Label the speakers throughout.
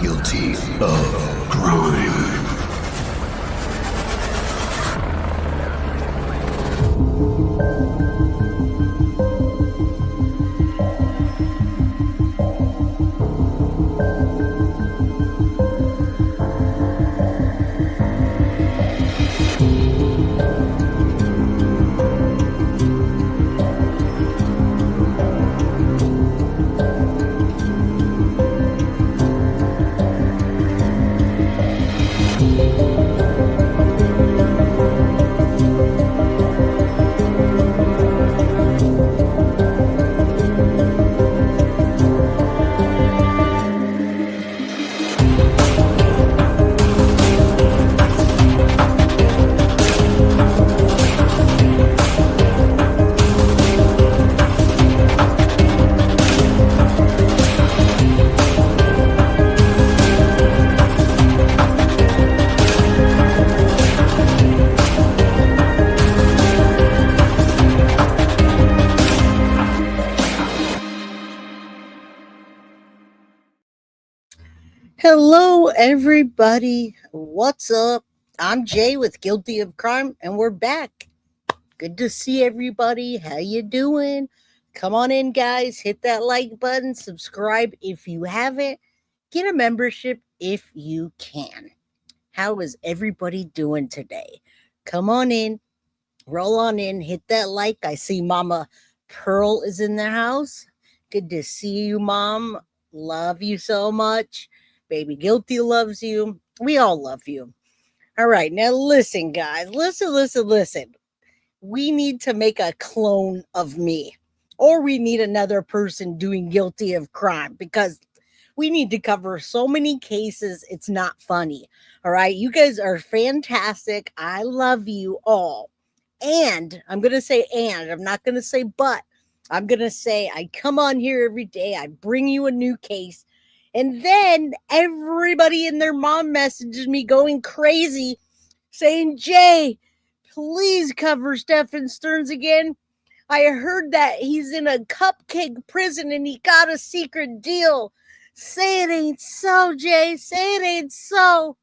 Speaker 1: guilty of crime.
Speaker 2: Hello, everybody. What's up? I'm Jay with Guilty of Crime, and we're back. Good to see everybody. How you doing? Come on in, guys. Hit that like button. Subscribe if you haven't. Get a membership if you can. How is everybody doing today? Come on in. Roll on in. Hit that like. I see Mama Pearl is in the house. Good to see you, Mom. Love you so much. Baby Guilty loves you. We all love you. All right, now listen, guys. Listen. We need to make a clone of me, or we need another person doing Guilty of Crime because we need to cover so many cases. It's not funny. All right, you guys are fantastic. I love you all. And I'm going to say, and I'm not going to say, but I'm going to say, I come on here every day. I bring you a new case. And then everybody and their mom messages me going crazy saying, Jay, please cover Stephan Sterns again. I heard that he's in a cupcake prison and he got a secret deal. Say it ain't so, Jay. Say it ain't so.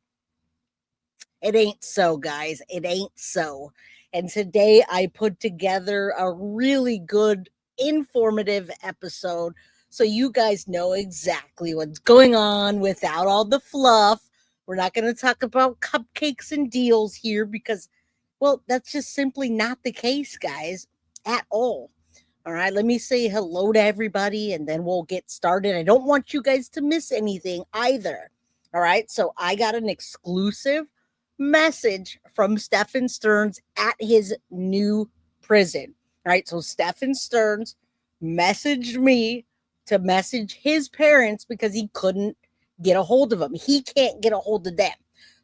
Speaker 2: It ain't so, guys. It ain't so. And today I put together a really good, informative episode so you guys know exactly what's going on without all the fluff. We're not going to talk about cupcakes and deals here because, well, that's just simply not the case, guys, at all. All right, let me say hello to everybody and then we'll get started. I don't want you guys to miss anything either. All right, so I got an exclusive message from Stephan Sterns at his new prison. All right, so Stephan Sterns messaged me to message his parents because he couldn't get a hold of them. He can't get a hold of them.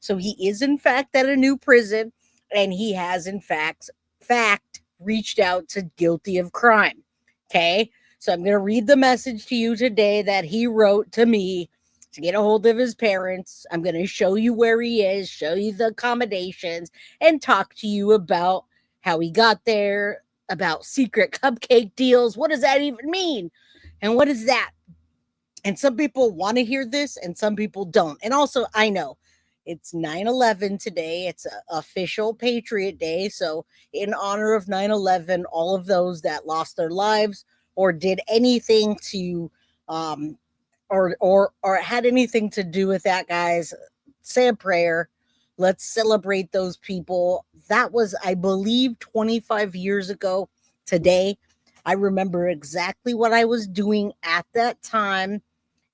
Speaker 2: So he is in fact at a new prison and he has in fact reached out to Guilty of Crime. Okay, so I'm going to read the message to you today that he wrote to me to get a hold of his parents. I'm going to show you where he is, show you the accommodations, and talk to you about how he got there, about secret cupcake deals. What does that even mean? And what is that? And some people want to hear this and some people don't. And also, I know it's 9/11 today. It's an official Patriot Day. So in honor of 9/11, all of those that lost their lives or did anything to or had anything to do with that, guys, say a prayer. Let's celebrate those people. That was, I believe, 25 years ago today. I remember exactly what I was doing at that time.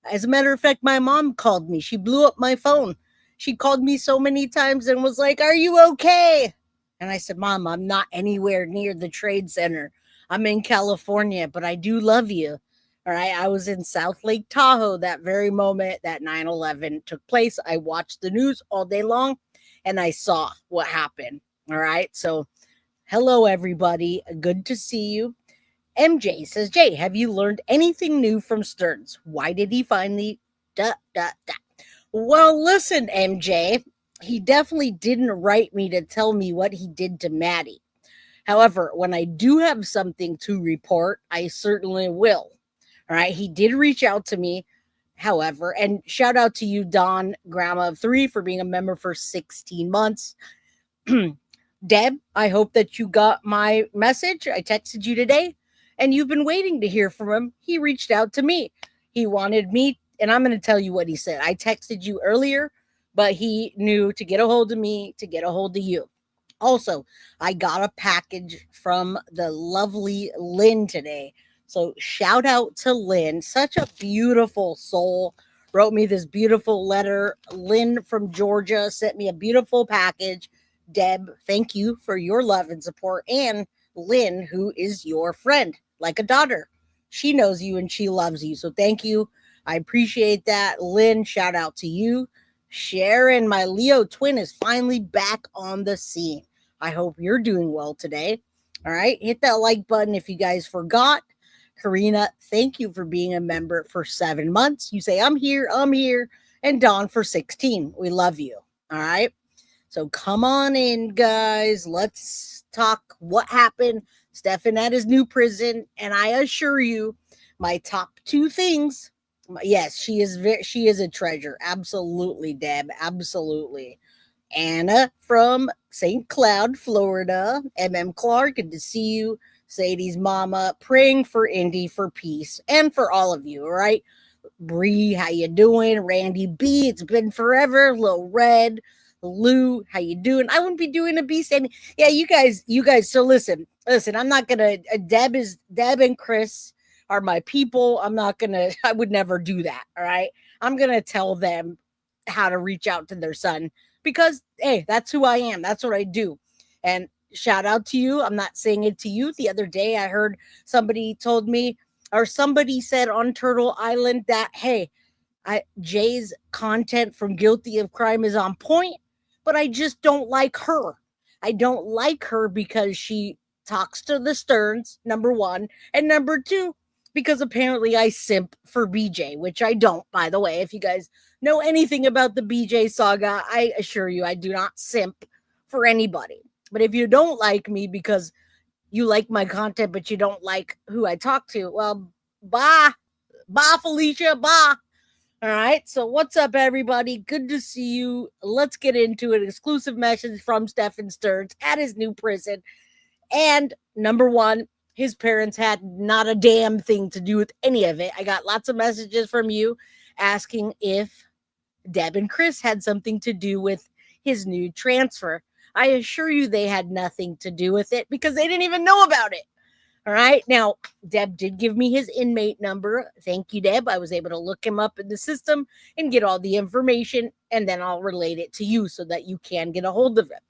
Speaker 2: As a matter of fact, my mom called me. She blew up my phone. She called me so many times and was like, "Are you okay?" And I said, "Mom, I'm not anywhere near the Trade Center. I'm in California, but I do love you." All right. I was in South Lake Tahoe that very moment that 9/11 took place. I watched the news all day long and I saw what happened. All right. So, hello, everybody. Good to see you. MJ says, Jay, have you learned anything new from Sterns? Why did he finally... Well, listen, MJ, he definitely didn't write me to tell me what he did to Maddie. However, when I do have something to report, I certainly will. All right. He did reach out to me. However, and shout out to you, Don, grandma of 3, for being a member for 16 months. Deb, I hope that you got my message. I texted you today and you've been waiting to hear from him. He reached out to me. He wanted me, and I'm going to tell you what he said. I texted you earlier, but he knew to get a hold of me, to get a hold of you. Also, I got a package from the lovely Lynn today. So shout out to Lynn, such a beautiful soul. Wrote me this beautiful letter. Lynn from Georgia sent me a beautiful package. Deb, thank you for your love and support. And Lynn, who is your friend, like a daughter. She knows you and she loves you. So thank you. I appreciate that. Lynn, shout out to you. Sharon, my Leo twin, is finally back on the scene. I hope you're doing well today. All right. Hit that like button if you guys forgot. Karina, thank you for being a member for 7 months. You say, I'm here. And Dawn for 16. We love you. All right. So come on in, guys. Let's talk what happened. Stefan at his new prison. And I assure you, my top 2 things. Yes, she is a treasure. Absolutely, Deb. Absolutely. Anna from St. Cloud, Florida. Clark, good to see you. Sadie's mama, praying for Indy for peace and for all of you, all right? Bree, how you doing? Randy B, it's been forever. Lil Red, Lou, how you doing? I wouldn't be doing a beast. And yeah, you guys. So listen. I'm not gonna. Deb and Chris are my people. I'm not gonna. I would never do that. All right. I'm gonna tell them how to reach out to their son because hey, that's who I am. That's what I do. And shout out to you. I'm not saying it to you. The other day, I heard somebody told me, or somebody said on Turtle Island that hey, Jay's content from Guilty of Crime is on point, but I just don't like her. I don't like her because she talks to the Sterns, number 1, and number 2, because apparently I simp for BJ, which I don't, by the way. If you guys know anything about the BJ saga, I assure you I do not simp for anybody. But if you don't like me because you like my content, but you don't like who I talk to, well, bye. Bye, Felicia. Bye. All right. So what's up, everybody? Good to see you. Let's get into an exclusive message from Stephan Sterns at his new prison. And number 1, his parents had not a damn thing to do with any of it. I got lots of messages from you asking if Deb and Chris had something to do with his new transfer. I assure you they had nothing to do with it because they didn't even know about it. All right. Now, Deb did give me his inmate number. Thank you, Deb. I was able to look him up in the system and get all the information, and then I'll relate it to you so that you can get a hold of him.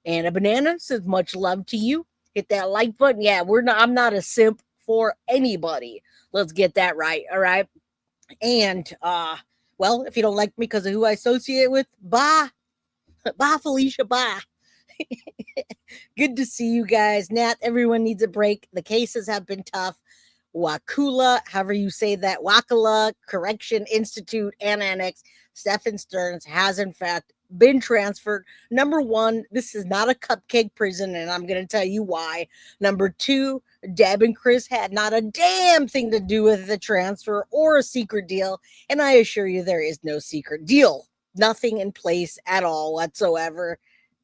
Speaker 2: Anna Banana says, much love to you. Hit that like button. Yeah, I'm not a simp for anybody. Let's get that right. All right. And well, if you don't like me because of who I associate with, bye. Bye, Felicia. Bye. Good to see you guys. Nat, everyone needs a break. The cases have been tough. Wakula, however you say that, Wakala Correction Institute and Annex, Stephan Sterns has in fact been transferred. Number 1, this is not a cupcake prison, and I'm going to tell you why. Number 2, Deb and Chris had not a damn thing to do with the transfer or a secret deal, and I assure you there is no secret deal. Nothing in place at all whatsoever.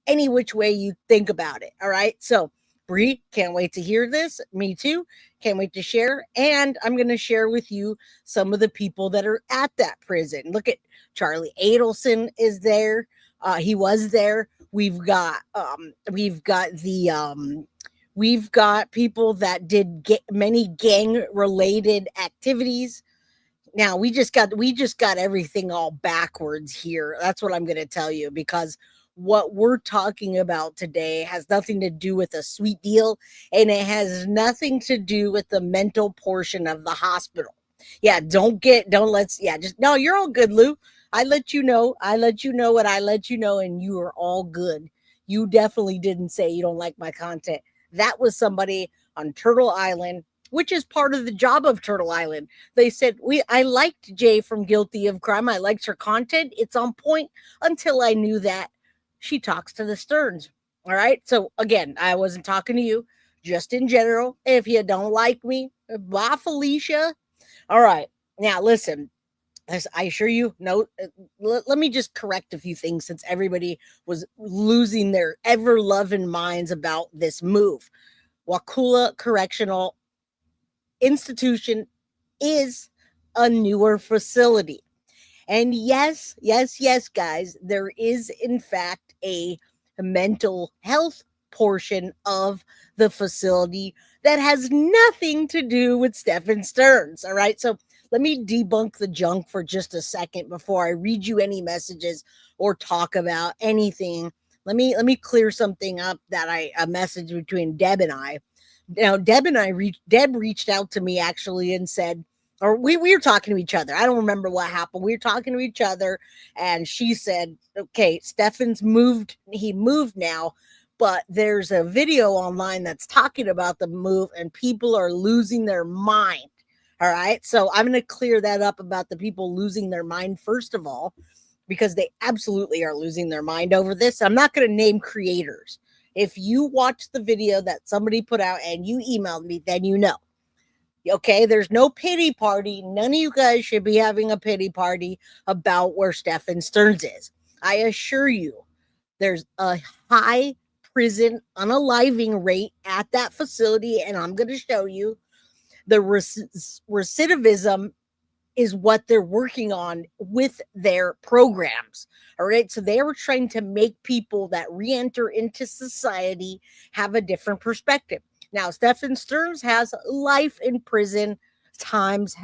Speaker 2: Any which way you think about it. All right. So, Bree, can't wait to hear this. Me too. Can't wait to share. And I'm going to share with you some of the people that are at that prison. Look at Charlie Adelson is there. He was there. We've got people that did many gang related activities. Now we just got everything all backwards here. That's what I'm going to tell you, because what we're talking about today has nothing to do with a sweet deal, and it has nothing to do with the mental portion of the hospital. Yeah, no, you're all good, Lou. I let you know what I let you know, and you are all good. You definitely didn't say you don't like my content. That was somebody on Turtle Island, which is part of the job of Turtle Island. They said, I liked Jay from Guilty of Crime. I liked her content. It's on point, until I knew that she talks to the Sterns. All right. So again, I wasn't talking to you, just in general. If you don't like me, bye, Felicia. All right. Now listen, As I assure you, no, let me just correct a few things since everybody was losing their ever loving minds about this move. Wakulla Correctional Institution is a newer facility. And yes, yes, yes, guys, there is in fact a mental health portion of the facility that has nothing to do with Stephan Sterns. All right. So let me debunk the junk for just a second before I read you any messages or talk about anything. Let me clear something up that a message between Deb and I. Now, Deb reached out to me actually and said, or we were talking to each other. I don't remember what happened. We were talking to each other, and she said, okay, Stefan's moved. He moved now, but there's a video online that's talking about the move, and people are losing their mind. All right. So I'm going to clear that up about the people losing their mind, first of all, because they absolutely are losing their mind over this. I'm not going to name creators. If you watch the video that somebody put out and you emailed me, then you know. Okay, there's no pity party. None of you guys should be having a pity party about where Stephan Sterns is. I assure you, there's a high prison unaliving rate at that facility, and I'm going to show you the recidivism is what they're working on with their programs. All right. So they were trying to make people that re-enter into society have a different perspective. Now, Stephan Sterns has life in prison times,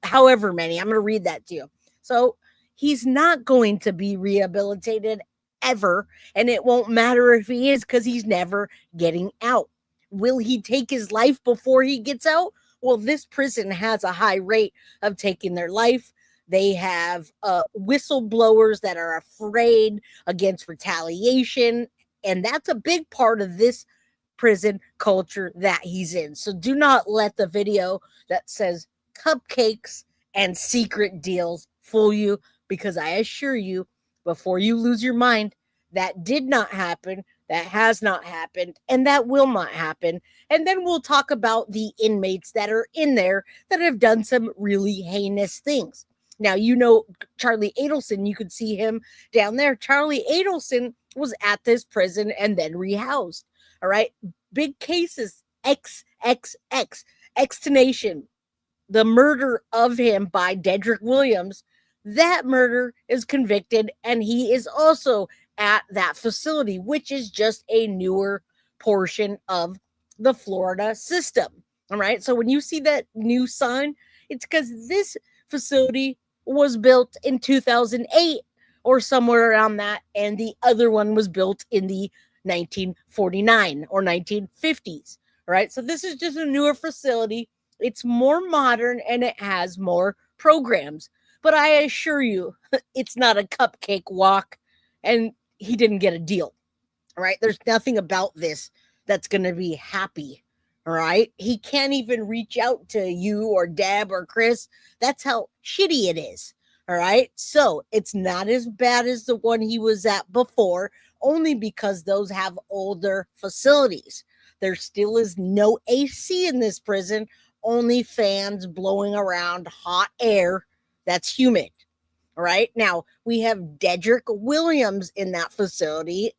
Speaker 2: however many. I'm going to read that to you. So he's not going to be rehabilitated ever. And it won't matter if he is, because he's never getting out. Will he take his life before he gets out? Well, this prison has a high rate of taking their life. They have whistleblowers that are afraid against retaliation. And that's a big part of this prison culture that he's in. So do not let the video that says cupcakes and secret deals fool you, because I assure you, before you lose your mind, that did not happen, that has not happened, and that will not happen. And then we'll talk about the inmates that are in there that have done some really heinous things. Now, you know, Charlie Adelson, you could see him down there. Charlie Adelson was at this prison and then rehoused. All right. Big cases, XXX, extonation, the murder of him by Dedrick Williams. That murder is convicted, and he is also at that facility, which is just a newer portion of the Florida system. All right. So when you see that new sign, it's because this facility was built in 2008 or somewhere around that, and the other one was built in the 1949 or 1950s. All right. So this is just a newer facility. It's more modern and it has more programs. But I assure you, it's not a cupcake walk, and he didn't get a deal. All right. There's nothing about this that's going to be happy. All right. He can't even reach out to you or Deb or Chris. That's how shitty it is. All right. So it's not as bad as the one he was at before, only because those have older facilities. There still is no AC in this prison, only fans blowing around hot air that's humid. All right. Now we have Dedrick Williams in that facility.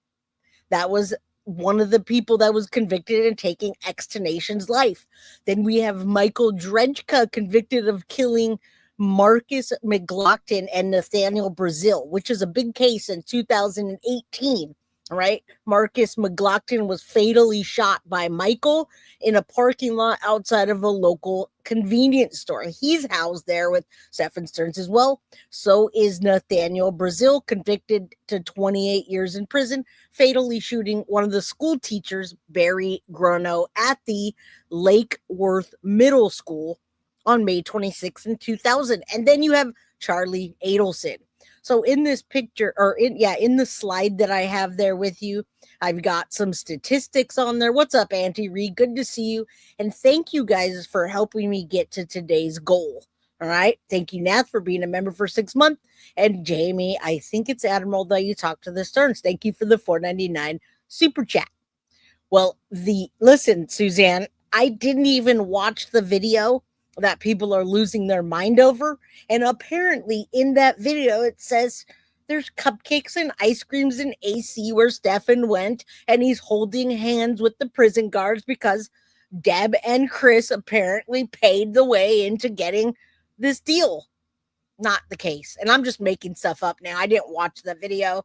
Speaker 2: That was one of the people that was convicted in taking X-Tenation's life. Then we have Michael Dredgka convicted of killing Marcus McLaughlin and Nathaniel Brazil, which is a big case in 2018. Right? Marcus McLaughlin was fatally shot by Michael in a parking lot outside of a local convenience store. He's housed there with Stephan Sterns as well. So is Nathaniel Brazil, convicted to 28 years in prison, fatally shooting one of the school teachers, Barry Gruno, at the Lake Worth Middle School on May 26th in 2000. And then you have Charlie Adelson. So in this picture, or in the slide that I have there with you, I've got some statistics on there. What's up, Auntie Reed? Good to see you. And thank you guys for helping me get to today's goal. All right. Thank you, Nath, for being a member for 6 months. And Jamie, I think it's Admiral that you talked to the Sterns. Thank you for the $4.99 super chat. Well, listen, Suzanne, I didn't even watch the video that people are losing their mind over. And apparently in that video, it says there's cupcakes and ice creams and AC where Stefan went, and he's holding hands with the prison guards because Deb and Chris apparently paid the way into getting this deal. Not the case. And I'm just making stuff up now. I didn't watch the video.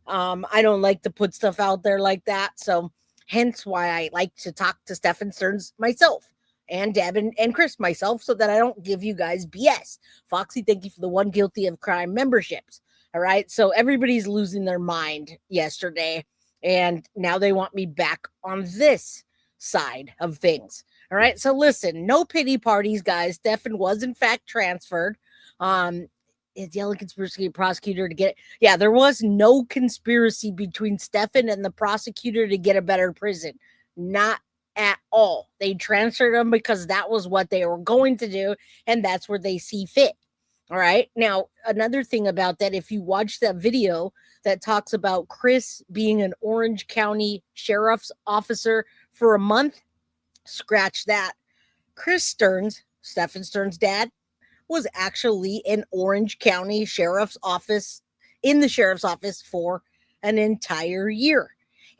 Speaker 2: I don't like to put stuff out there like that. So hence why I like to talk to Stephan Sterns myself and Deb and Chris myself so that I don't give you guys BS. Foxy, thank you for the one guilty of crime memberships. All right. So everybody's losing their mind yesterday. And now they want me back on this side of things. All right. So listen, no pity parties, guys. Stefan was in fact transferred. Is yelling conspiracy prosecutor to get it. Yeah, there was no conspiracy between Stefan and the prosecutor to get a better prison. Not at all. They transferred him because that was what they were going to do, and that's where they see fit. All right. Now, another thing about that, if you watch that video that talks about Chris being an Orange County sheriff's officer for a month, scratch that. Chris Sterns, Stephan Sterns' dad, was actually in Orange County Sheriff's Office, in the Sheriff's Office for an entire year.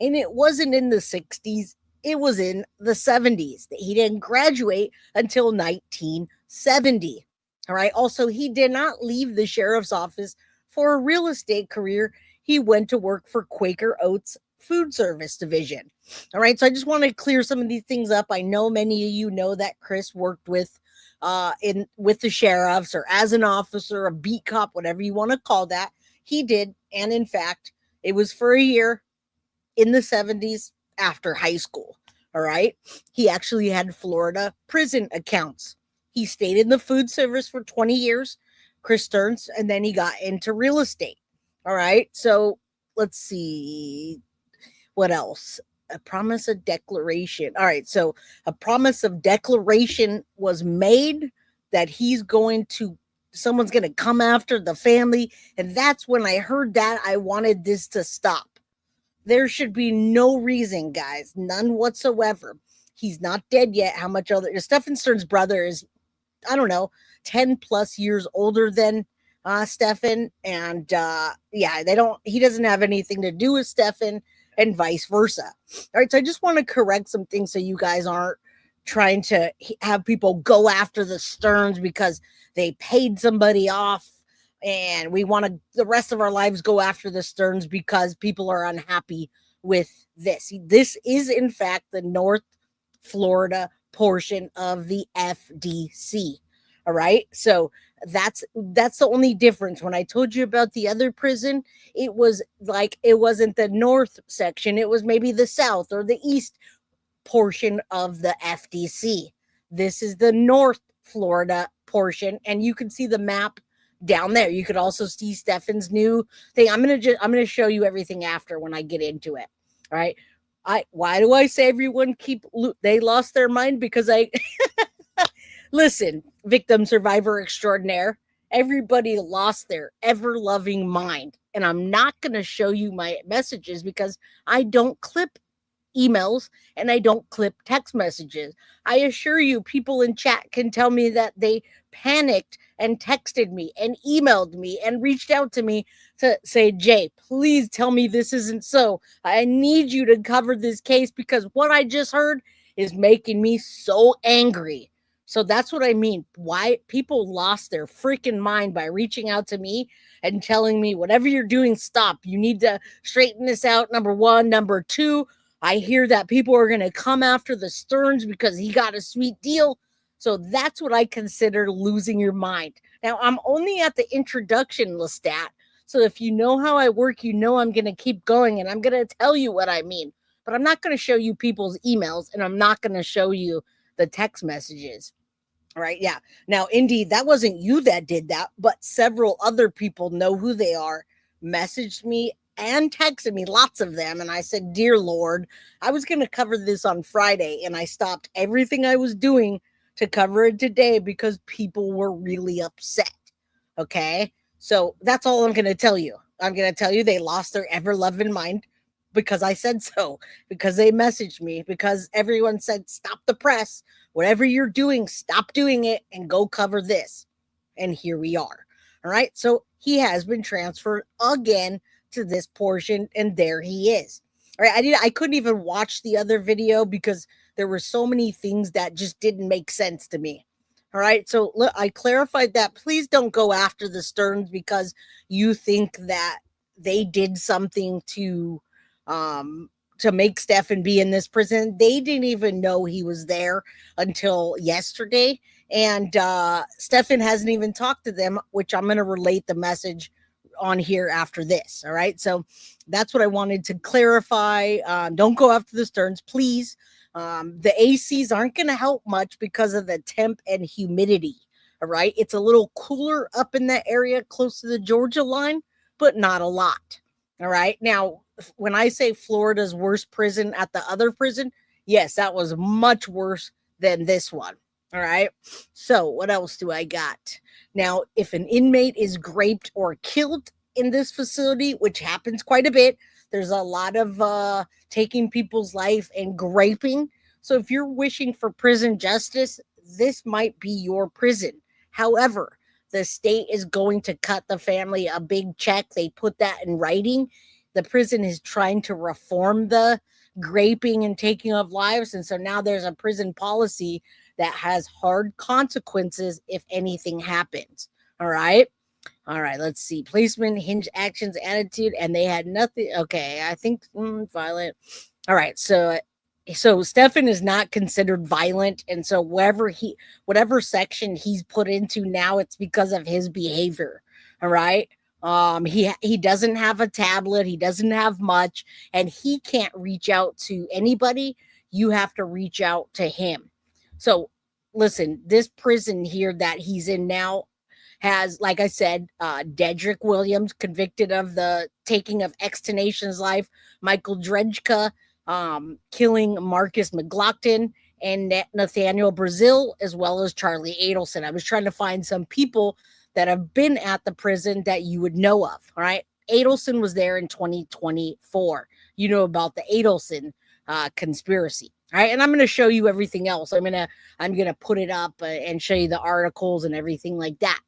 Speaker 2: And it wasn't in the 60s, it was in the 70s. He didn't graduate until 1970. All right. Also, he did not leave the Sheriff's Office for a real estate career. He went to work for Quaker Oats Food Service Division. All right. So I just want to clear some of these things up. I know many of you know that Chris worked with the sheriffs or as an officer, a beat cop, whatever you want to call that. He did. And in fact, it was for a year in the 70s after high school. All right. He actually had Florida prison accounts. He stayed in the food service for 20 years, Chris Sterns, and then he got into real estate. All right. So let's see what else. A promise of declaration. All right. So a promise of declaration was made that someone's going to come after the family. And that's when I heard that I wanted this to stop. There should be no reason, guys. None whatsoever. He's not dead yet. How much older? Stephan Sterns' brother is, I don't know, 10 plus years older than Stefan. And he doesn't have anything to do with Stefan, and vice versa. All right. So I just want to correct some things so you guys aren't trying to have people go after the Sterns because they paid somebody off, and we want to the rest of our lives go after the Sterns because people are unhappy with this. This is in fact the North Florida portion of the FDC. All right. So that's the only difference. When I told you about the other prison, it was like, it wasn't the north section. It was maybe the south or the east portion of the FDC. This is the North Florida portion. And you can see the map down there. You could also see Stefan's new thing. I'm going to show you everything after when I get into it. All right. Why do I say everyone they lost their mind? Because listen, victim survivor extraordinaire, everybody lost their ever-loving mind. And I'm not going to show you my messages because I don't clip emails and I don't clip text messages. I assure you, people in chat can tell me that they panicked and texted me and emailed me and reached out to me to say, Jay, please tell me this isn't so. I need you to cover this case because what I just heard is making me so angry. So that's what I mean. Why people lost their freaking mind by reaching out to me and telling me, whatever you're doing, stop. You need to straighten this out. Number one. Number two, I hear that people are going to come after the Sterns because he got a sweet deal. So that's what I consider losing your mind. Now, I'm only at the introduction, Lestat. So if you know how I work, you know I'm going to keep going and I'm going to tell you what I mean. But I'm not going to show you people's emails and I'm not going to show you the text messages. All right. Yeah. Now, indeed, that wasn't you that did that, but several other people know who they are, messaged me and texted me, lots of them. And I said, dear Lord, I was going to cover this on Friday and I stopped everything I was doing to cover it today because people were really upset. Okay. So that's all I'm going to tell you. I'm going to tell you they lost their ever-loving mind because I said so, because they messaged me, because everyone said, stop the press. whatever you're doing, stop doing it and go cover this. And here we are. All right. So he has been transferred again to this portion, and there he is. All right. I couldn't even watch the other video because there were so many things that just didn't make sense to me. All right. So look, I clarified that. Please don't go after the Sterns because you think that they did something to make Stefan be in this prison. They didn't even know he was there until yesterday. And Stefan hasn't even talked to them, which I'm going to relate the message on here after this. All right. So that's what I wanted to clarify. Don't go after the Sterns, please. The ACs aren't going to help much because of the temp and humidity. All right. It's a little cooler up in that area close to the Georgia line, but not a lot. All right. Now, when I say Florida's worst prison at the other prison, yes, that was much worse than this one. All right. So what else do I got? Now, if an inmate is raped or killed in this facility, which happens quite a bit, there's a lot of taking people's life and graping. So if you're wishing for prison justice, this might be your prison. However, the state is going to cut the family a big check. They put that in writing. The prison is trying to reform the graping and taking of lives. And so now there's a prison policy that has hard consequences if anything happens. All right. All right. Let's see. Placement, hinge actions, attitude, and they had nothing. Okay. I think violent. All right. So Stefan is not considered violent. And so whatever section he's put into now, it's because of his behavior. All right. He doesn't have a tablet. He doesn't have much, and he can't reach out to anybody. You have to reach out to him. So listen, this prison here that he's in now has, like I said, Dedrick Williams convicted of the taking of X-Tenation's life, Michael Dredgka killing Marcus McLaughlin, and Nathaniel Brazil, as well as Charlie Adelson. I was trying to find some people that have been at the prison that you would know of. All right. Adelson was there in 2024. You know about the Adelson conspiracy. All right. And I'm going to show you everything else. I'm going to put it up and show you the articles and everything like that.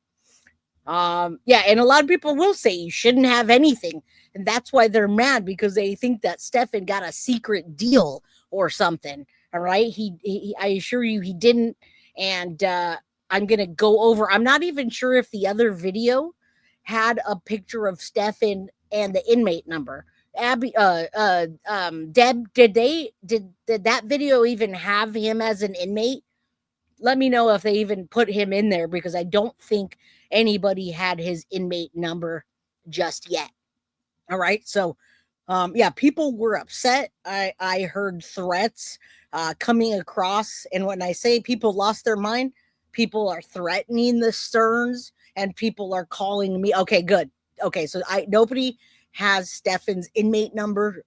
Speaker 2: Yeah. And a lot of people will say you shouldn't have anything. And that's why they're mad, because they think that Stefan got a secret deal or something. All right. I assure you he didn't. And, I'm going to go over. I'm not even sure if the other video had a picture of Stefan and the inmate number. Abby, Deb, did that video even have him as an inmate? Let me know if they even put him in there, because I don't think anybody had his inmate number just yet. All right. So, yeah, people were upset. I heard threats coming across. And when I say people lost their mind, people are threatening the Sterns, and people are calling me. Okay, good. Okay, so nobody has Stefan's inmate number.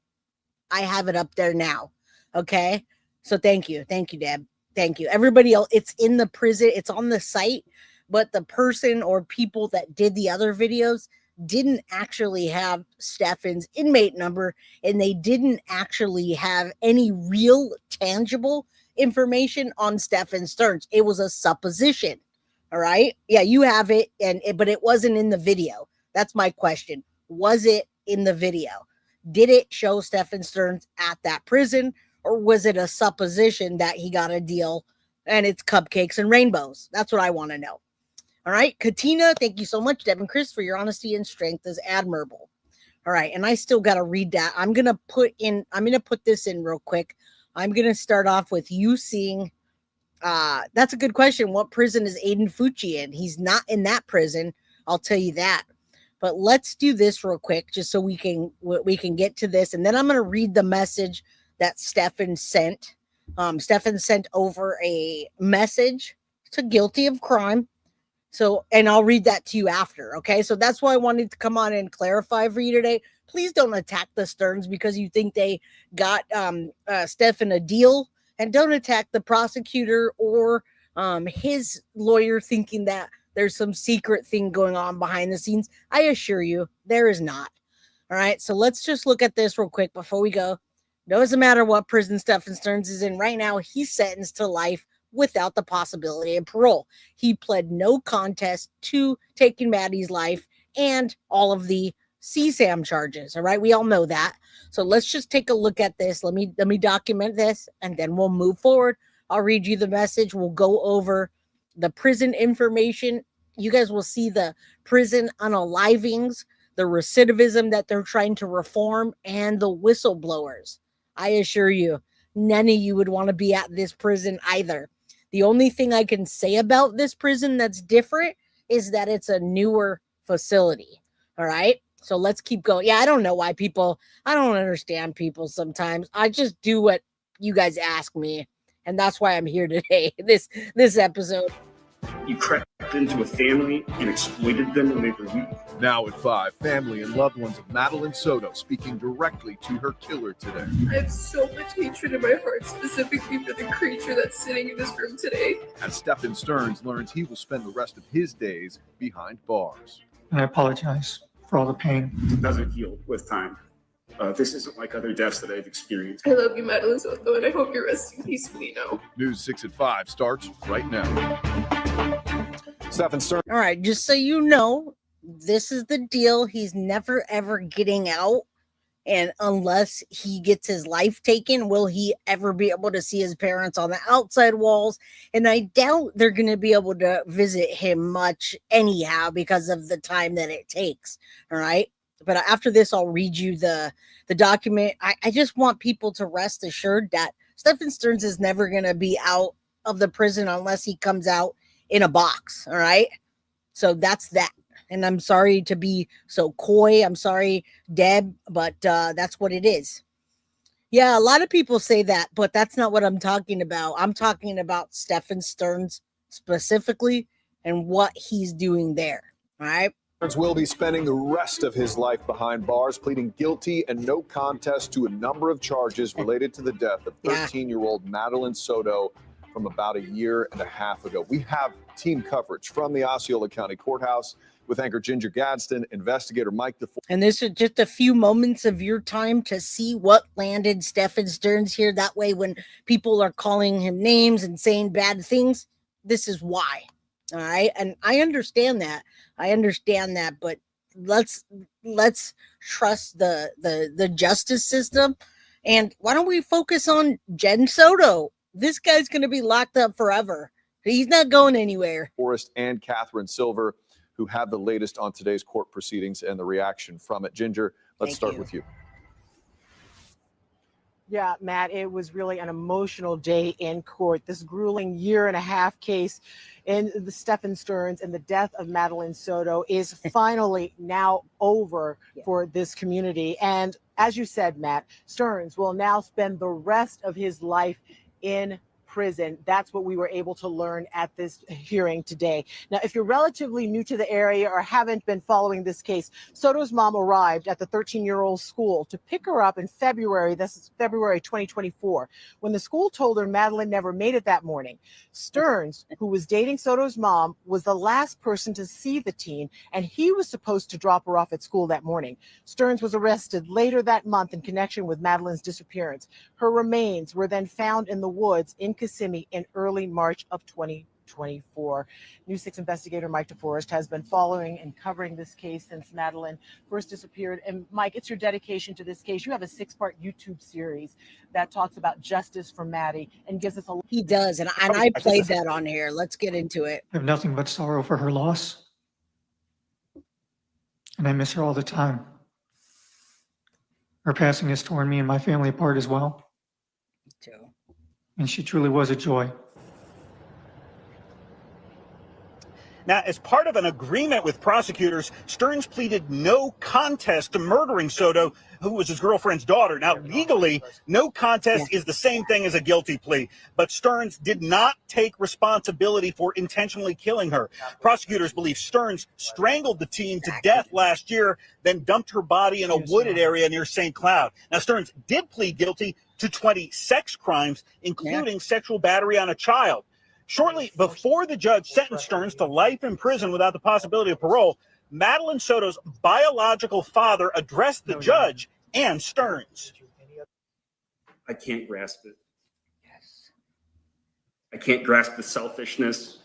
Speaker 2: I have it up there now. Okay, so thank you, Deb. Thank you, everybody else. It's in the prison. It's on the site, but the person or people that did the other videos didn't actually have Stefan's inmate number, and they didn't actually have any real tangible information on Stephan Sterns. It was a supposition. All right. Yeah, you have it, but it wasn't in the video. That's my question. Was it in the video? Did it show Stephan Sterns at that prison, or was it a supposition that he got a deal and it's cupcakes and rainbows? That's what I want to know. All right. Katina, thank you so much. Deb and Chris, for your honesty and strength is admirable. All right. And I still got to read that. I'm going to put this in real quick. I'm going to start off with you seeing, that's a good question. What prison is Aiden Fucci in? He's not in that prison. I'll tell you that. But let's do this real quick, just so we can get to this. And then I'm going to read the message that Stefan sent. Stefan sent over a message to guilty of crime. So, and I'll read that to you after. Okay. So that's why I wanted to come on and clarify for you today. Please don't attack the Sterns because you think they got Stefan a deal, and don't attack the prosecutor or his lawyer thinking that there's some secret thing going on behind the scenes. I assure you there is not. All right. So let's just look at this real quick before we go. Doesn't matter what prison Stephan Sterns is in right now. He's sentenced to life without the possibility of parole. He pled no contest to taking Maddie's life and all of the CSAM charges. All right, we all know that. So let's just take a look at this. Let me document this, and then we'll move forward. I'll read you the message. We'll go over the prison information. You guys will see the prison unalivings, the recidivism that they're trying to reform, and the whistleblowers. I assure you, none of you would want to be at this prison either. The only thing I can say about this prison that's different is that it's a newer facility. All right. So let's keep going. Yeah, I don't know why I don't understand people sometimes. I just do what you guys ask me. And that's why I'm here today, this episode.
Speaker 3: You crept into a family and exploited them when they were weak.
Speaker 4: Now at 5, family and loved ones of Madeline Soto speaking directly to her killer today.
Speaker 5: I have so much hatred in my heart, specifically for the creature that's sitting in this room today.
Speaker 4: As Stephan Sterns learns he will spend the rest of his days behind bars.
Speaker 6: And I apologize for all the pain.
Speaker 3: It doesn't heal with time. This isn't like other deaths that I've experienced.
Speaker 5: I love you, Madeline Soto, and I hope you're resting peacefully now.
Speaker 4: News 6 at 5 starts right now. Stephan Sterns.
Speaker 2: All right, just so you know, this is the deal. He's never, ever getting out. And unless he gets his life taken, will he ever be able to see his parents on the outside walls? And I doubt they're going to be able to visit him much anyhow because of the time that it takes. All right. But after this, I'll read you the document. I just want people to rest assured that Stephan Sterns is never going to be out of the prison unless he comes out in a box. All right. So that's that. And I'm sorry to be so coy. I'm sorry, Deb, but that's what it is. Yeah, a lot of people say that, but that's not what I'm talking about. I'm talking about Stephan Sterns specifically and what he's doing there. All right.
Speaker 4: Sterns will be spending the rest of his life behind bars, pleading guilty and no contest to a number of charges related to the death of 13-year-old Madeline Soto from about a year and a half ago. We have team coverage from the Osceola County Courthouse with anchor Ginger Gadsden, investigator Mike DeForest.
Speaker 2: And this is just a few moments of your time to see what landed Stephan Sterns here. That way, when people are calling him names and saying bad things, this is why. All right. And I understand that. But let's trust the justice system. And why don't we focus on Jen Soto? This guy's going to be locked up forever. He's not going anywhere.
Speaker 4: Forrest and Catherine Silver, who have the latest on today's court proceedings and the reaction from it. Ginger, let's start with you.
Speaker 7: Yeah, Matt, it was really an emotional day in court. This grueling year-and-a-half case in the Stephan Sterns and the death of Madeline Soto is finally now over for this community. And as you said, Matt, Sterns will now spend the rest of his life in prison. That's what we were able to learn at this hearing today. Now, if you're relatively new to the area or haven't been following this case, Soto's mom arrived at the 13-year-old school to pick her up in February. This is February 2024. When the school told her Madeline never made it that morning, Sterns, who was dating Soto's mom, was the last person to see the teen, and he was supposed to drop her off at school that morning. Sterns was arrested later that month in connection with Madeline's disappearance. Her remains were then found in the woods in Kissimmee in early March of 2024. News 6 investigator Mike DeForest has been following and covering this case since Madeline first disappeared. And Mike, it's your dedication to this case. You have a 6-part YouTube series that talks about justice for Maddie and gives us a...
Speaker 2: He does, and I played that on here. Let's get into it.
Speaker 6: I have nothing but sorrow for her loss. And I miss her all the time. Her passing has torn me and my family apart as well.
Speaker 2: Me too.
Speaker 6: And she truly was a joy.
Speaker 8: Now, as part of an agreement with prosecutors, Sterns pleaded no contest to murdering Soto, who was his girlfriend's daughter. Now, legally, no contest is the same thing as a guilty plea, but Sterns did not take responsibility for intentionally killing her. Prosecutors believe Sterns strangled the teen to death last year, then dumped her body in a wooded area near St. Cloud. Now, Sterns did plead guilty to 20 sex crimes, including sexual battery on a child. Shortly before the judge sentenced Sterns to life in prison without the possibility of parole, Madeline Soto's biological father addressed the judge and Sterns.
Speaker 3: I can't grasp it.
Speaker 2: Yes.
Speaker 3: I can't grasp the selfishness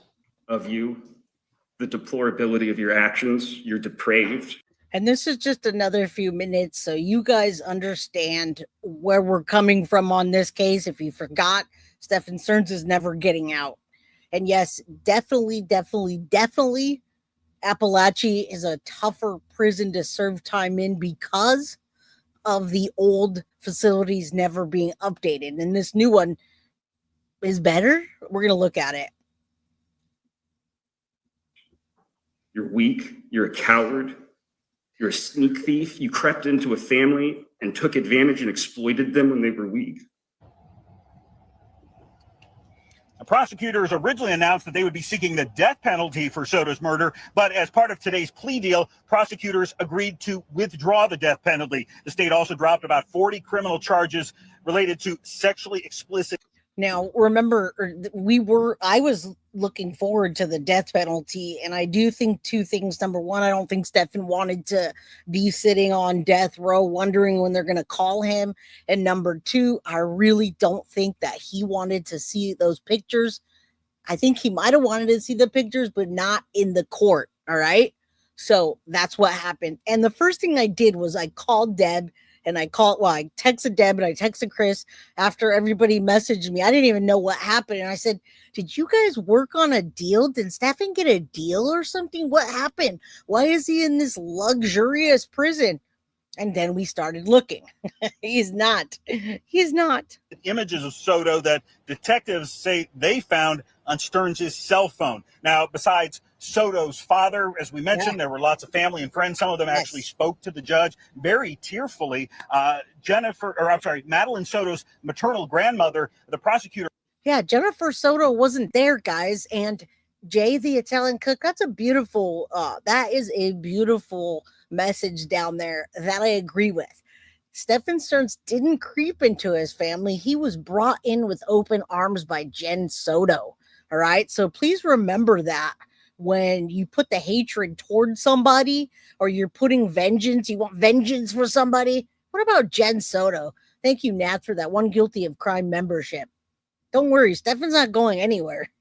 Speaker 3: of you, the deplorability of your actions. You're depraved.
Speaker 2: And this is just another few minutes so you guys understand where we're coming from on this case. If you forgot, Stephan Sterns is never getting out. And yes, definitely, Appalachia is a tougher prison to serve time in because of the old facilities never being updated. And this new one is better. We're going to look at it.
Speaker 3: You're weak. You're a coward. You're a sneak thief. You crept into a family and took advantage and exploited them when they were weak.
Speaker 8: The prosecutors originally announced that they would be seeking the death penalty for Soto's murder, but as part of today's plea deal, prosecutors agreed to withdraw the death penalty. The state also dropped about 40 criminal charges related to sexually explicit.
Speaker 2: Now, remember, I was looking forward to the death penalty, and I do think two things. Number one, I don't think Stefan wanted to be sitting on death row wondering when they're going to call him. And number two, I really don't think that he wanted to see those pictures. I think he might have wanted to see the pictures, but not in the court. All right. So that's what happened. And the first thing I did was I called Deb. And I texted Deb and I texted Chris after everybody messaged me. I didn't even know what happened. And I said, did you guys work on a deal? Did Stefan get a deal or something? What happened? Why is he in this luxurious prison? And then we started looking. He's not.
Speaker 8: Images of Soto that detectives say they found on Sterns' cell phone. Now, besides Soto's father, as we mentioned, there were lots of family and friends. Some of them actually spoke to the judge very tearfully. Madeline Soto's maternal grandmother, the prosecutor.
Speaker 2: Yeah, Jennifer Soto wasn't there, guys. And Jay, the Italian cook, that is a beautiful message down there that I agree with. Stephan Sterns didn't creep into his family. He was brought in with open arms by Jen Soto. All right. So please remember that when you put the hatred towards somebody or you're putting vengeance, you want vengeance for somebody. What about Jen Soto? Thank you, Nat, for that one guilty of crime membership. Don't worry. Stefan's not going anywhere.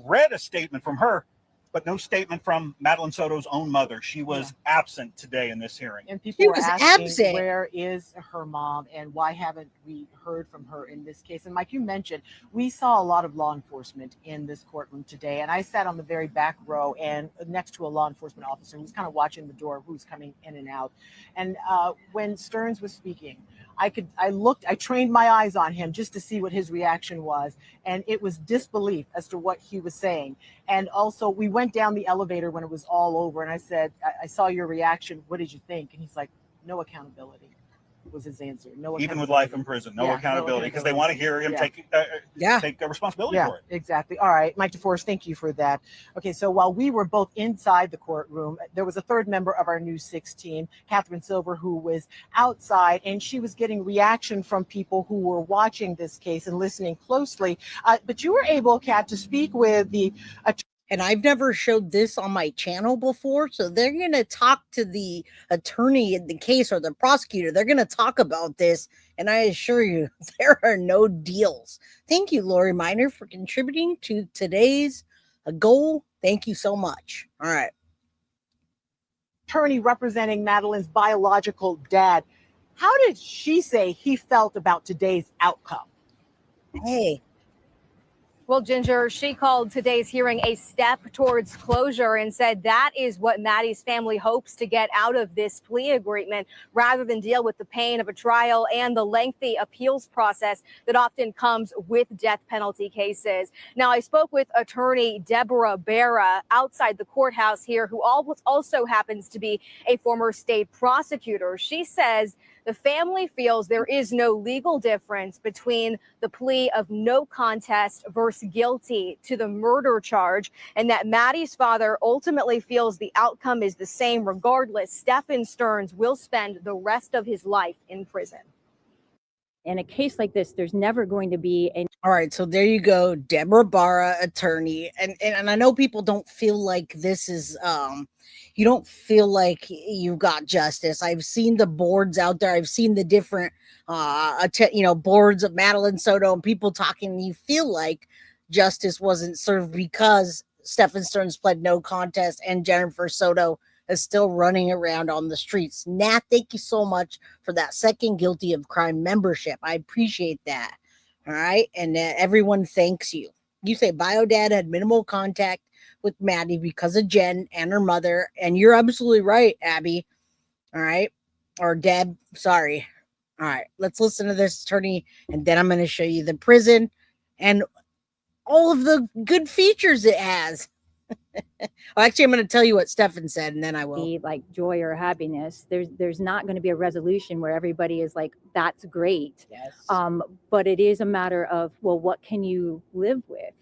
Speaker 8: Read a statement from her, but no statement from Madeline Soto's own mother. She was absent today in this hearing.
Speaker 7: And people were asking, where is her mom and why haven't we heard from her in this case? And Mike, you mentioned we saw a lot of law enforcement in this courtroom today. And I sat on the very back row and next to a law enforcement officer who was kind of watching the door, who's coming in and out. And when Sterns was speaking, I trained my eyes on him just to see what his reaction was. And it was disbelief as to what he was saying. And also we went down the elevator when it was all over. And I said, I saw your reaction. What did you think? And he's like, no accountability was his answer. No,
Speaker 8: even with life in prison, no accountability, because they want to hear him take responsibility for it.
Speaker 7: Exactly. All right, Mike DeForest, thank you for that. Okay, so while we were both inside the courtroom, there was a third member of our News 6 team, Catherine Silver, who was outside, and she was getting reaction from people who were watching this case and listening closely. But you were able, Kat, to speak with the attorney.
Speaker 2: And I've never showed this on my channel before. So they're going to talk to the attorney in the case or the prosecutor. They're going to talk about this. And I assure you, there are no deals. Thank you, Lori Miner, for contributing to today's goal. Thank you so much. All right.
Speaker 7: Attorney representing Madeline's biological dad. How did she say he felt about today's outcome?
Speaker 2: Hey.
Speaker 9: Well, Ginger, she called today's hearing a step towards closure and said that is what Maddie's family hopes to get out of this plea agreement rather than deal with the pain of a trial and the lengthy appeals process that often comes with death penalty cases. Now, I spoke with attorney Deborah Barra outside the courthouse here, who also happens to be a former state prosecutor. She says the family feels there is no legal difference between the plea of no contest versus guilty to the murder charge, and that Maddie's father ultimately feels the outcome is the same regardless. Stephan Sterns will spend the rest of his life in prison.
Speaker 10: In a case like this, there's never going to be a...
Speaker 2: All right, so there you go, Deborah Barra, attorney. And I know people don't feel like this is... you don't feel like you got justice. I've seen the boards out there. I've seen the different, boards of Madeline Soto and people talking. And you feel like justice wasn't served because Stephan Sterns pled no contest and Jennifer Soto is still running around on the streets. Nat, thank you so much for that second guilty of crime membership. I appreciate that. All right. And everyone thanks you. You say Biodad had minimal contact with Maddie because of Jen and her mother. And you're absolutely right, Abby. All right. Or Deb. Sorry. All right. Let's listen to this attorney. And then I'm going to show you the prison and all of the good features it has. Well, actually, I'm going to tell you what Stefan said, and then I will.
Speaker 10: Be like joy or happiness. There's not going to be a resolution where everybody is like, that's great.
Speaker 2: Yes.
Speaker 10: But it is a matter of, well, what can you live with?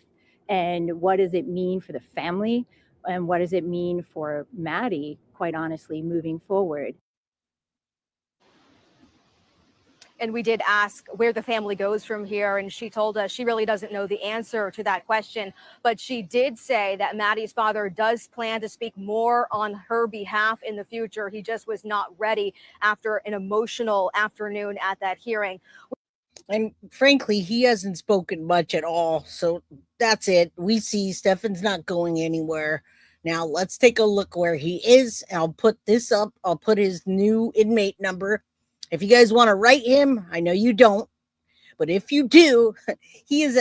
Speaker 10: And what does it mean for the family? And what does it mean for Maddie, quite honestly, moving forward?
Speaker 9: And we did ask where the family goes from here, and she told us she really doesn't know the answer to that question. But she did say that Maddie's father does plan to speak more on her behalf in the future. He just was not ready after an emotional afternoon at that hearing.
Speaker 2: And frankly, he hasn't spoken much at all. So that's it. We see Stefan's not going anywhere. Now let's take a look where he is. I'll put this up. I'll put his new inmate number. If you guys want to write him, I know you don't, but if you do, he is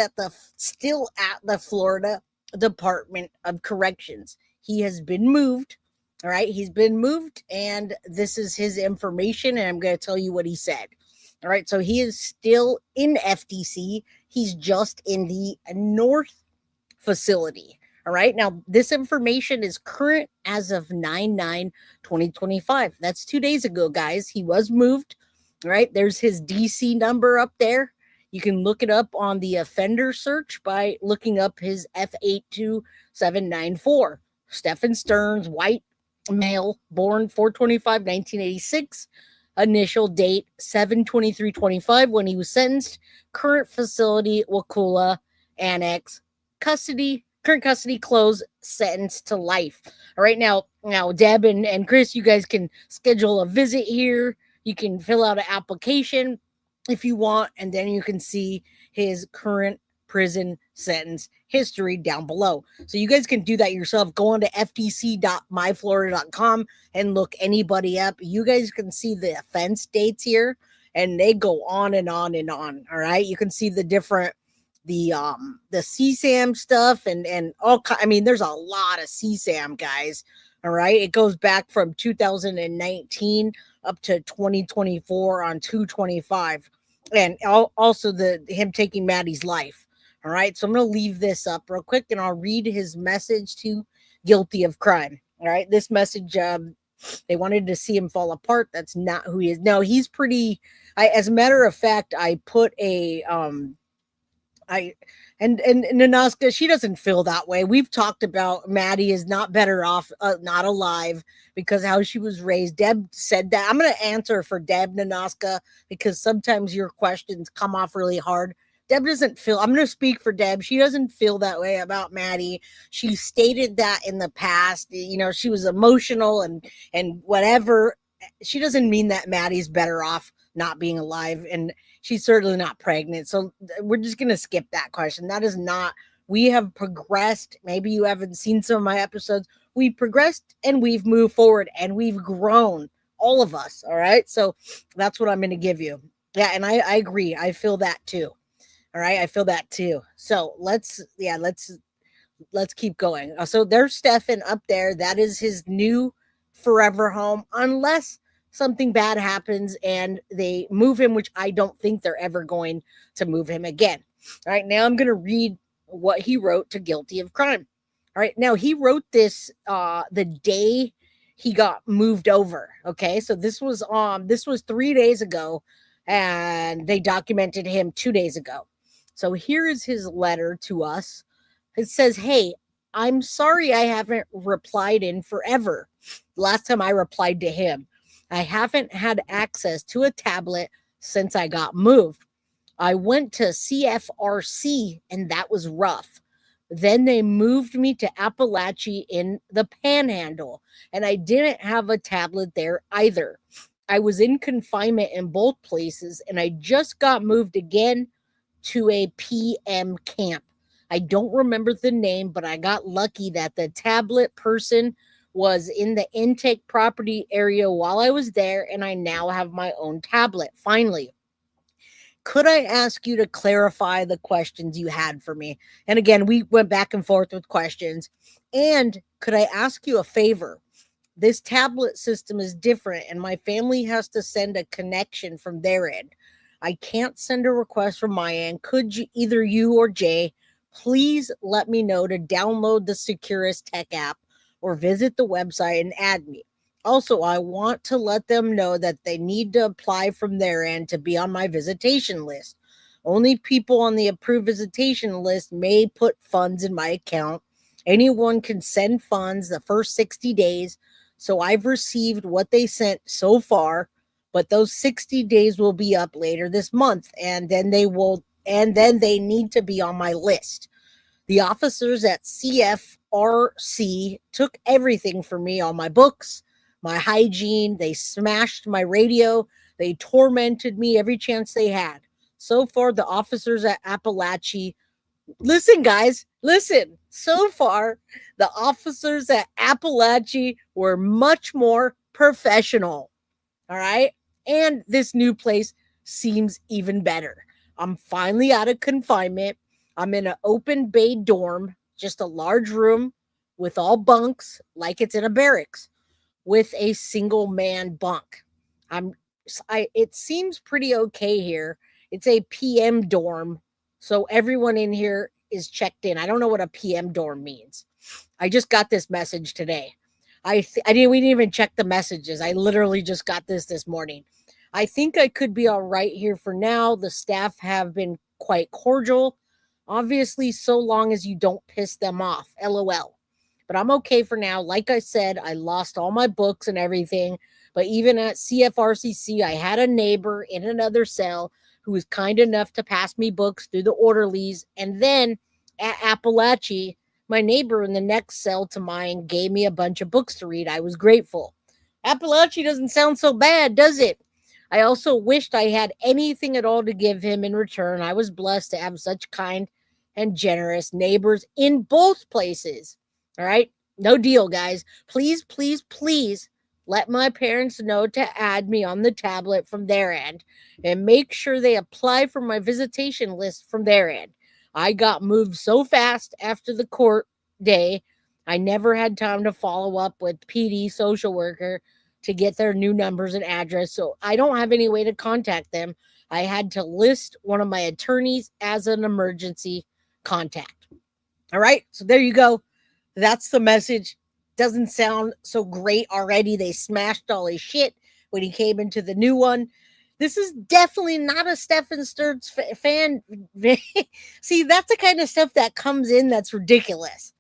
Speaker 2: still at the Florida Department of Corrections. He has been moved. All right. He's been moved, and this is his information. And I'm going to tell you what he said. All right. So he is still in FDC. He's just in the North facility. All right. Now, this information is current as of 9/9/2025. That's 2 days ago, guys. He was moved. All right. There's his DC number up there. You can look it up on the offender search by looking up his F82794. Stephan Sterns, white male, born 4/25/1986. Initial date 7/23/25 when he was sentenced. Current facility, Wakula Annex. Current custody close, sentenced to life. All right, now Deb and Chris, you guys can schedule a visit here. You can fill out an application if you want, and then you can see his current prison sentence history down below. So you guys can do that yourself. Go on to ftc.myflorida.com and look anybody up. You guys can see the offense dates here, and they go on and on and on. All right, you can see the different the CSAM stuff and all. I mean, there's a lot of CSAM, guys. All right, it goes back from 2019 up to 2024 on 2/25, and also him taking Maddie's life. All right, so I'm gonna leave this up real quick, and I'll read his message to guilty of crime. All right, this message. They wanted to see him fall apart. That's not who he is. No, he's pretty. As a matter of fact, I put a and Nanaska, she doesn't feel that way. We've talked about Maddie is not better off, not alive, because how she was raised. Deb said that. I'm going to answer for Deb, Nanaska, because sometimes your questions come off really hard. Deb doesn't feel, I'm going to speak for Deb. She doesn't feel that way about Maddie. She stated that in the past, you know, she was emotional and whatever. She doesn't mean that Maddie's better off not being alive, and she's certainly not pregnant. So we're just going to skip that question. That is not, we have progressed. Maybe you haven't seen some of my episodes. We've progressed and we've moved forward and we've grown, all of us. All right. So that's what I'm going to give you. Yeah. And I agree. I feel that too. All right. I feel that too. So let's keep going. So there's Stefan up there. That is his new forever home, unless something bad happens and they move him, which I don't think they're ever going to move him again. All right, now I'm going to read what he wrote to guilty of crime. All right, now he wrote this the day he got moved over. Okay, so this was 3 days ago, and they documented him 2 days ago. So here is his letter to us. It says, "Hey, I'm sorry I haven't replied in forever. Last time I replied to him, I haven't had access to a tablet since I got moved. I went to CFRC and that was rough. Then they moved me to Appalachia in the Panhandle, and I didn't have a tablet there either. I was in confinement in both places, and I just got moved again to a PM camp. I don't remember the name, but I got lucky that the tablet person was in the intake property area while I was there, and I now have my own tablet, finally. Could I ask you to clarify the questions you had for me? And again, we went back and forth with questions. And could I ask you a favor? This tablet system is different, and my family has to send a connection from their end. I can't send a request from my end. Could you, either you or Jay, please let me know to download the Securus Tech app or visit the website and add me? Also, I want to let them know that they need to apply from their end to be on my visitation list. Only people on the approved visitation list may put funds in my account. Anyone can send funds the first 60 days. So I've received what they sent so far, but those 60 days will be up later this month, and then they need to be on my list. The officers at CFRC took everything from me, all my books, my hygiene. They smashed my radio. They tormented me every chance they had. So far, the officers at Appalachia, listen, guys, listen. So far, the officers at Appalachia were much more professional. All right. And this new place seems even better. I'm finally out of confinement. I'm in an open bay dorm, just a large room with all bunks, like it's in a barracks, with a single man bunk. It seems pretty okay here. It's a PM dorm, so everyone in here is checked in. I don't know what a PM dorm means. I just got this message today. We didn't even check the messages. I literally just got this morning. I think I could be all right here for now. The staff have been quite cordial. Obviously, so long as you don't piss them off. LOL. But I'm okay for now. Like I said, I lost all my books and everything. But even at CFRCC, I had a neighbor in another cell who was kind enough to pass me books through the orderlies. And then at Appalachia, my neighbor in the next cell to mine gave me a bunch of books to read. I was grateful. Appalachia doesn't sound so bad, does it? I also wished I had anything at all to give him in return. I was blessed to have such kind and generous neighbors in both places. All right? No deal, guys. Please, please, please let my parents know to add me on the tablet from their end, and make sure they apply for my visitation list from their end. I got moved so fast after the court day, I never had time to follow up with PD social worker to get their new numbers and address, so I don't have any way to contact them. I had to list one of my attorneys as an emergency contact. All right, so there you go. That's the message. Doesn't sound so great already. They smashed all his shit when he came into the new one. This is definitely not a Stephan Sterns fan. See, that's the kind of stuff that comes in that's ridiculous.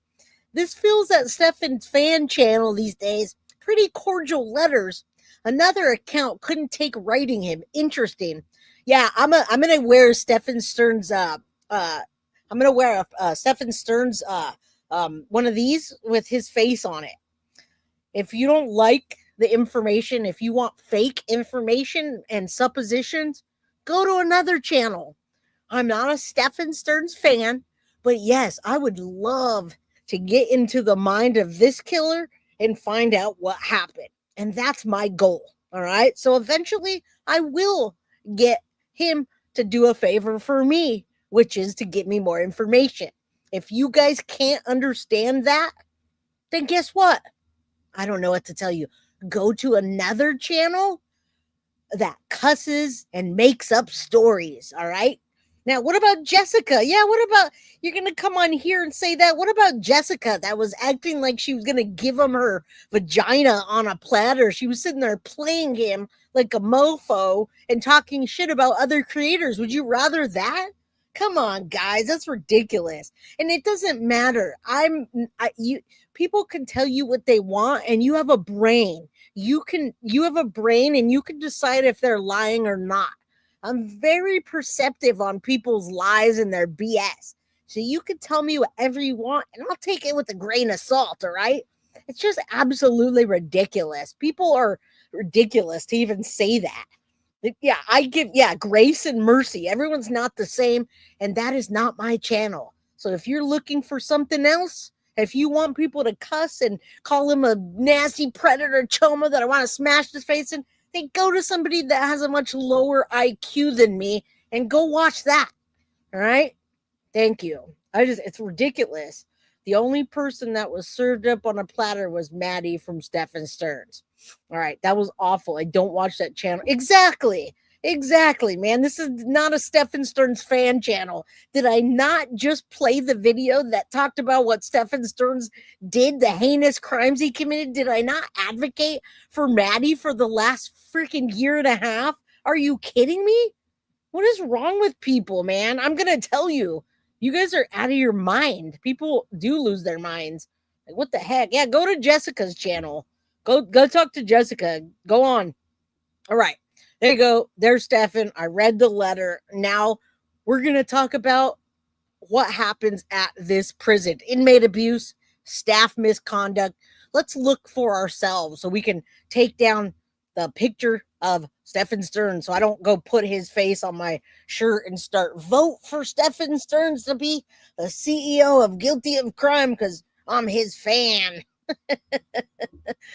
Speaker 2: This feels that Stefan's fan channel these days. Pretty cordial letters. Another account couldn't take writing him. Interesting. Yeah, I'm gonna wear Stephan Sterns. I'm gonna wear a Stephan Sterns one of these with his face on it. If you don't like the information, if you want fake information and suppositions, go to another channel. I'm not a Stephan Sterns fan, but yes, I would love to get into the mind of this killer and find out what happened. And that's my goal. All right. So eventually I will get him to do a favor for me, which is to get me more information. If you guys can't understand that, then guess what? I don't know what to tell you. Go to another channel that cusses and makes up stories. All right. Now, what about Jessica? Yeah, what about, you're going to come on here and say that? What about Jessica that was acting like she was going to give him her vagina on a platter? She was sitting there playing him like a mofo and talking shit about other creators. Would you rather that? Come on, guys, that's ridiculous. And it doesn't matter. People can tell you what they want, and you have a brain. You have a brain, and you can decide if they're lying or not. I'm very perceptive on people's lies and their BS. So you can tell me whatever you want, and I'll take it with a grain of salt, all right? It's just absolutely ridiculous. People are ridiculous to even say that. Yeah, I give grace and mercy. Everyone's not the same, and that is not my channel. So if you're looking for something else, if you want people to cuss and call him a nasty predator choma that I want to smash his face in, then go to somebody that has a much lower IQ than me and go watch that. All right? Thank you. It's ridiculous. The only person that was served up on a platter was Maddie from Stephan Sterns. All right, that was awful. I don't watch that channel. Exactly, man. This is not a Stephan Sterns fan channel. Did I not just play the video that talked about what Stephan Sterns did, the heinous crimes he committed? Did I not advocate for Maddie for the last freaking year and a half? Are you kidding me? What is wrong with people, man? I'm going to tell you. You guys are out of your mind. People do lose their minds. Like, what the heck? Yeah, go to Jessica's channel. Go talk to Jessica. Go on. All right. There you go. There's Stefan. I read the letter. Now we're going to talk about what happens at this prison. Inmate abuse, staff misconduct. Let's look for ourselves so we can take down the picture of Stephan Sterns, so I don't go put his face on my shirt and start vote for Stephan Sterns to be the CEO of Guilty of Crime because I'm his fan.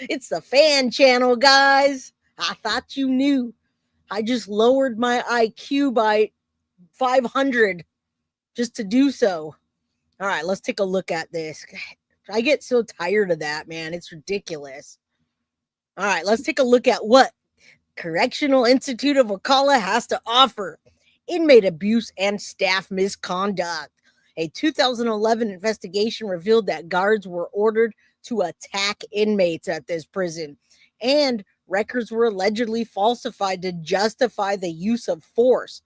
Speaker 2: It's the fan channel, guys. I thought you knew. I just lowered my IQ by 500 just to do so. All right, let's take a look at this. I get so tired of that, man. It's ridiculous. All right, let's take a look at what Correctional Institute of Ocala has to offer. Inmate abuse and staff misconduct. A 2011 investigation revealed that guards were ordered to attack inmates at this prison, and records were allegedly falsified to justify the use of force.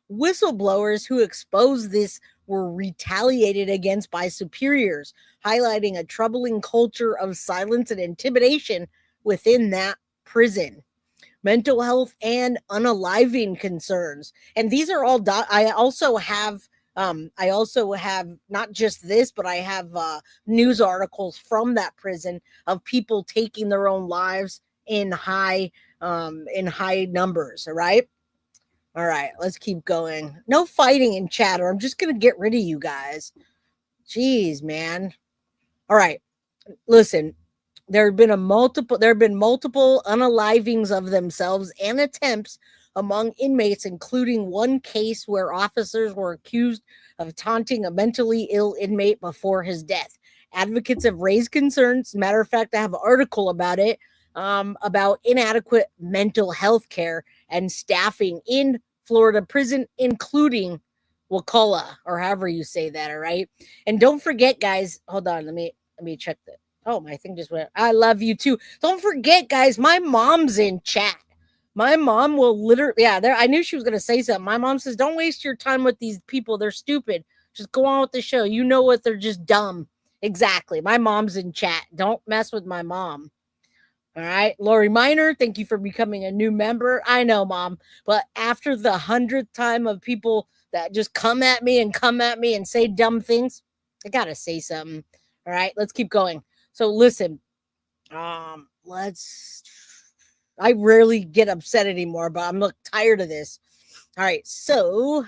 Speaker 2: Whistleblowers who exposed this were retaliated against by superiors, highlighting a troubling culture of silence and intimidation within that prison. Mental health and unaliving concerns. And these are all, I also have not just this, but I have news articles from that prison of people taking their own lives in high numbers. All right, let's keep going. No fighting in chat, or I'm just going to get rid of you guys. Jeez, man. All right, listen. There have been multiple unalivings of themselves and attempts among inmates, including one case where officers were accused of taunting a mentally ill inmate before his death. Advocates have raised concerns. Matter of fact, I have an article about it, about inadequate mental health care and staffing in Florida prison, including Wakala, or however you say that. All right. And don't forget, guys, hold on. Let me check that. Oh, my thing just went. I love you too. Don't forget, guys, my mom's in chat. My mom will literally, I knew she was going to say something. My mom says, don't waste your time with these people. They're stupid. Just go on with the show. You know what? They're just dumb. Exactly. My mom's in chat. Don't mess with my mom. All right. Lori Minor, thank you for becoming a new member. I know, Mom. But after the 100th time of people that just come at me and say dumb things, I got to say something. All right. Let's keep going. So listen, I rarely get upset anymore, but I'm tired of this. All right, so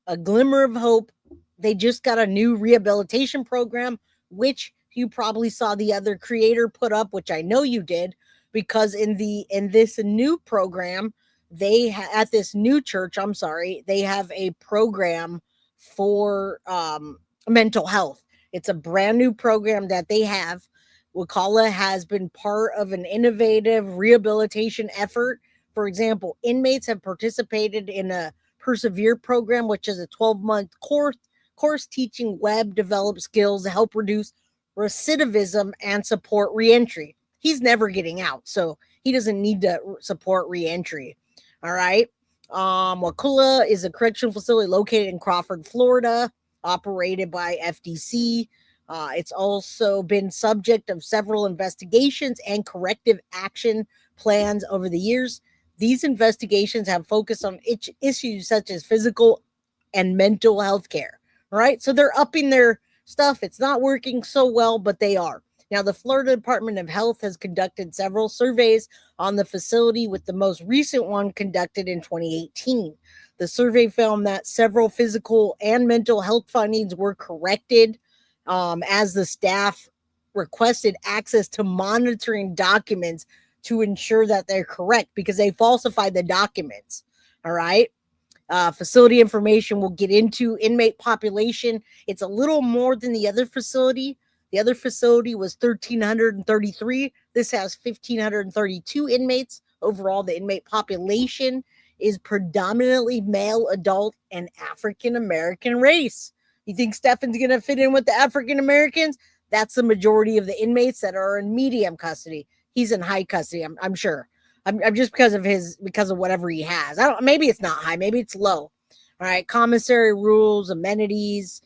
Speaker 2: a glimmer of hope. They just got a new rehabilitation program, which you probably saw the other creator put up, which I know you did, because in this new program, at this new church, they have a program for mental health. It's a brand new program that they have. Wakala has been part of an innovative rehabilitation effort. For example, inmates have participated in a Persevere program, which is a 12-month course teaching web-developed skills to help reduce recidivism and support reentry. He's never getting out, so he doesn't need to support reentry. All right. Wakula is a correctional facility located in Crawford, Florida, operated by FDC. It's also been subject of several investigations and corrective action plans over the years. These investigations have focused on issues such as physical and mental health care. Right? So they're upping their stuff. It's not working so well, but they are. Now, the Florida Department of Health has conducted several surveys on the facility, with the most recent one conducted in 2018. The survey found that several physical and mental health findings were corrected as the staff requested access to monitoring documents to ensure that they're correct, because they falsified the documents. All right. Facility information will get into inmate population. It's a little more than the other facility. The other facility was 1,333. This has 1,532 inmates. Overall, the inmate population is predominantly male, adult, and African American race. You think Stefan's going to fit in with the African Americans? That's the majority of the inmates that are in medium custody. He's in high custody, I'm sure. I'm just because of whatever he has. Maybe it's not high, maybe it's low. All right, commissary rules, amenities,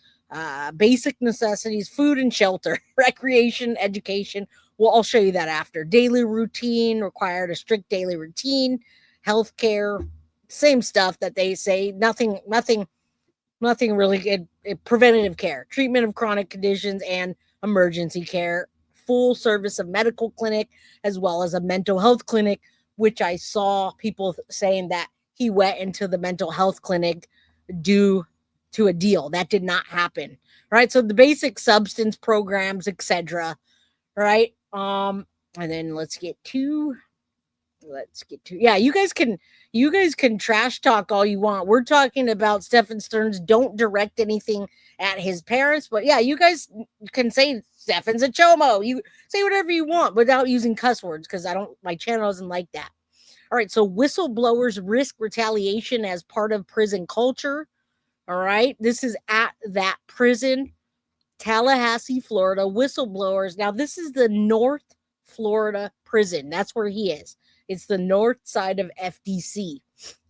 Speaker 2: basic necessities, food and shelter, recreation, education. Well, I'll show you that after. Daily routine, required a strict daily routine, healthcare, same stuff that they say. Nothing really. Preventative care, treatment of chronic conditions, and emergency care. Full service of medical clinic, as well as a mental health clinic, which I saw people saying that he went into the mental health clinic due to a deal. That did not happen. Right. So the basic substance programs, etc. Right. And then let's get to you guys can trash talk all you want. We're talking about Stephan Sterns. Don't direct anything at his parents, but yeah, you guys can say Stefan's a chomo. You say whatever you want without using cuss words, because my channel doesn't like that. All right, so whistleblowers risk retaliation as part of prison culture. All right, this is at that prison, Tallahassee, Florida. Whistleblowers. Now, this is the North Florida prison. That's where he is. It's the north side of FDC.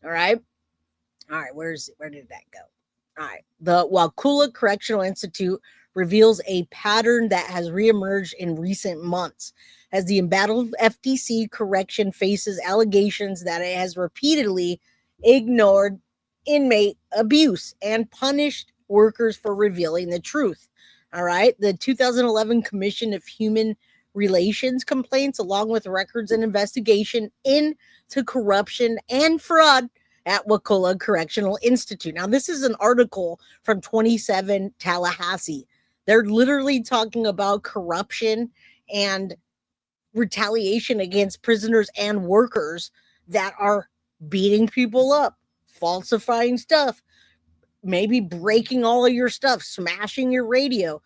Speaker 2: All right. Where did that go? All right. The Wakulla Correctional Institute reveals a pattern that has reemerged in recent months as the embattled FDC correction faces allegations that it has repeatedly ignored inmate abuse and punished workers for revealing the truth. All right. The 2011 Commission of Human Relations complaints, along with records and investigation into corruption and fraud at Wakulla Correctional Institute. Now, this is an article from 27 Tallahassee. They're literally talking about corruption and retaliation against prisoners and workers that are beating people up, falsifying stuff, maybe breaking all of your stuff, smashing your radio,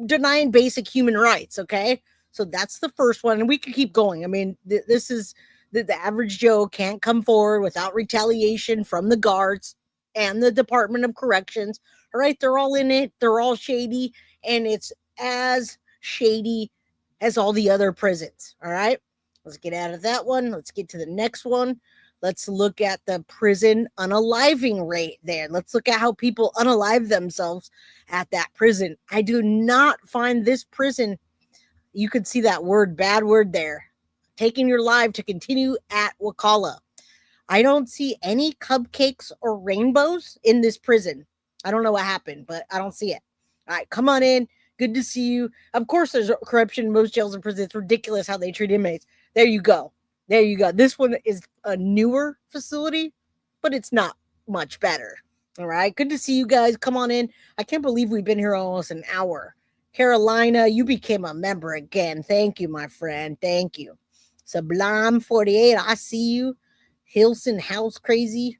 Speaker 2: denying basic human rights. Okay. So that's the first one. And we could keep going. I mean, this is the average Joe can't come forward without retaliation from the guards and the Department of Corrections. All right. They're all in it. They're all shady. And it's as shady as all the other prisons. All right. Let's get out of that one. Let's get to the next one. Let's look at the prison unaliving rate there. Let's look at how people unalive themselves at that prison. I do not find this prison, you could see that word, bad word there, taking your life to continue at Wakulla. I don't see any cupcakes or rainbows in this prison. I don't know what happened, but I don't see it. All right, come on in. Good to see you. Of course, there's corruption in most jails and prisons. It's ridiculous how they treat inmates. There you go. There you go. This one is a newer facility, but it's not much better. All right. Good to see you guys. Come on in. I can't believe we've been here almost an hour. Carolina, you became a member again. Thank you, my friend. Thank you. Sublime 48, I see you. Hilson House Crazy.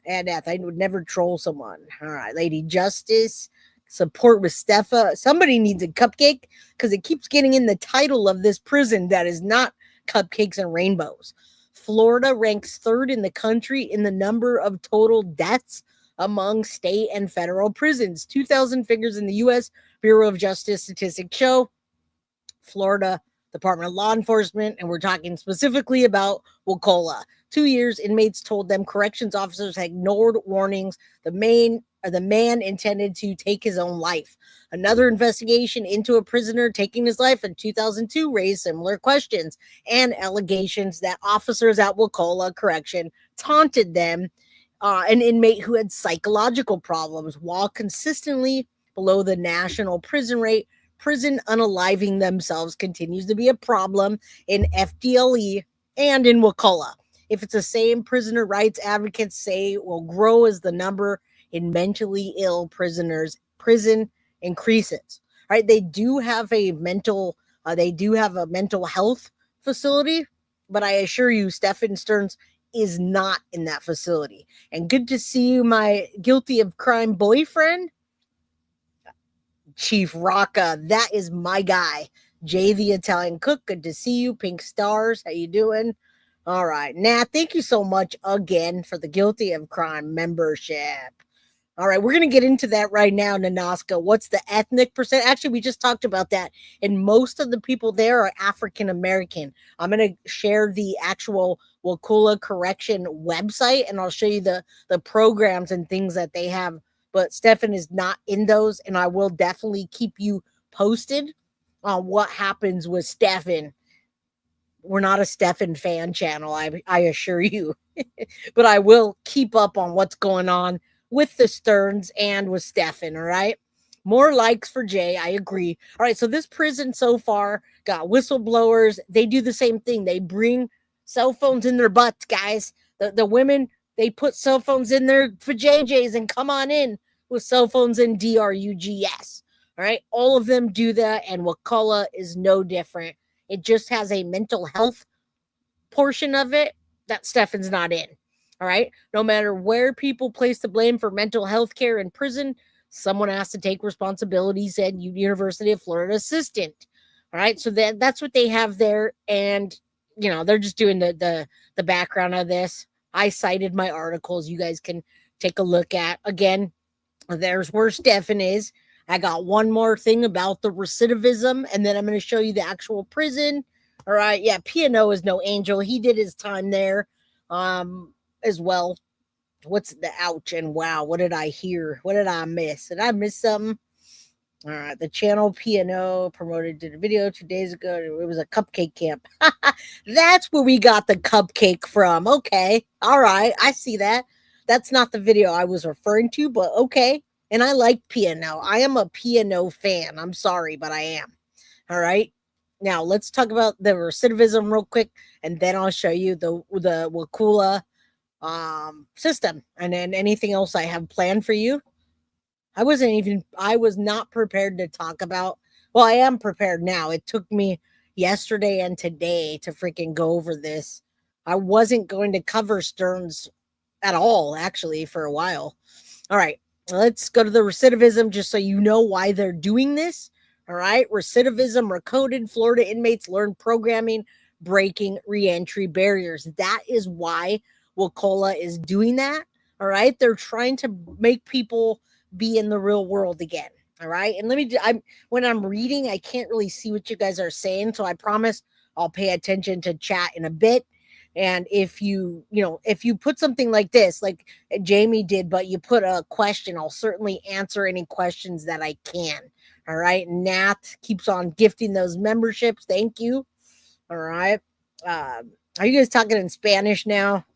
Speaker 2: And I would never troll someone. All right. Lady Justice. Support with Stefan. Somebody needs a cupcake because it keeps getting in the title of this prison that is not cupcakes and rainbows. Florida ranks third in the country in the number of total deaths among state and federal prisons. 2,000 figures in the U.S. Bureau of Justice statistics show. Florida Department of Law Enforcement, and we're talking specifically about Wakulla. 2 years, inmates told them corrections officers had ignored warnings. The man intended to take his own life. Another investigation into a prisoner taking his life in 2002 raised similar questions and allegations that officers at Wakulla Correction taunted them, an inmate who had psychological problems, while consistently below the national prison rate. prison unaliving themselves continues to be a problem in FDLE and in Wakulla. If it's the same, prisoner rights advocates say will grow as the number in mentally ill prisoners prison increases. All right, they do have a mental health facility, but I assure you, Stephan Sterns is not in that facility. And good to see you, my guilty of crime boyfriend, Chief Rocca. That is my guy. Jay the Italian Cook, good to see you. Pink Stars, how you doing? All right. Nat, thank you so much again for the Guilty of Crime membership. All right, we're going to get into that right now, Nanaska. What's the ethnic percent? Actually, we just talked about that, and most of the people there are African American. I'm going to share the actual Wakulla Correction website, and I'll show you the programs and things that they have. But Stefan is not in those, and I will definitely keep you posted on what happens with Stefan. We're not a Stefan fan channel, I assure you. But I will keep up on what's going on with the Sterns and with Stefan, all right? More likes for Jay, I agree. All right, so this prison so far got whistleblowers. They do the same thing. They bring cell phones in their butts, guys. The women, they put cell phones in there for JJs and come on in with cell phones and DRUGS, all right? All of them do that, and Wakulla is no different. It just has a mental health portion of it that Stefan's not in. All right. No matter where people place the blame for mental health care in prison, someone has to take responsibility, said University of Florida assistant. All right. So that's what they have there. And, you know, they're just doing the background of this. I cited my articles. You guys can take a look at. Again, there's where Stefan is. I got one more thing about the recidivism, and then I'm going to show you the actual prison. All right. Yeah. P&O is no angel. He did his time there. As well. What's the ouch and wow? What did I hear? What did I miss? Did I miss something? All right, the channel P&O promoted did a video 2 days ago. It was a cupcake camp. That's where we got the cupcake from. Okay, all right, I see that. That's not the video I was referring to, but okay. And I like P&O. I am a P&O fan. I'm sorry, but I am. All right. Now let's talk about the recidivism real quick, and then I'll show you the Wakulla system, and then anything else I have planned for you. I was not prepared to talk about. Well, I am prepared now. It took me yesterday and today to freaking go over this. I wasn't going to cover Sterns at all, actually, for a while. All right, let's go to the recidivism just so you know why they're doing this. All right, recidivism, recoded Florida inmates learn programming, breaking reentry barriers. That is why Wakulla is doing that. All right. They're trying to make people be in the real world again. All right. And when I'm reading, I can't really see what you guys are saying. So I promise I'll pay attention to chat in a bit. And if you put something like this, like Jamie did, but you put a question, I'll certainly answer any questions that I can. All right. Nat keeps on gifting those memberships. Thank you. All right. Are you guys talking in Spanish now?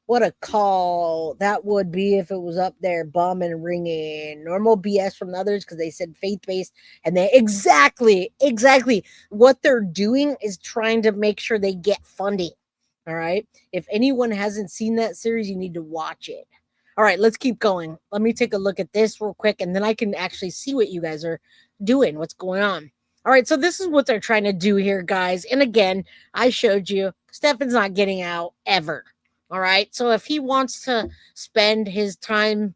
Speaker 2: What a call that would be if it was up there, bum and ringing. Normal BS from the others because they said faith-based, and they exactly what they're doing is trying to make sure they get funding. All right. If anyone hasn't seen that series, you need to watch it. All right, let's keep going. Let me take a look at this real quick, and then I can actually see what you guys are doing, what's going on. All right, so this is what they're trying to do here, guys. And again, I showed you, Stefan's not getting out ever. All right. So if he wants to spend his time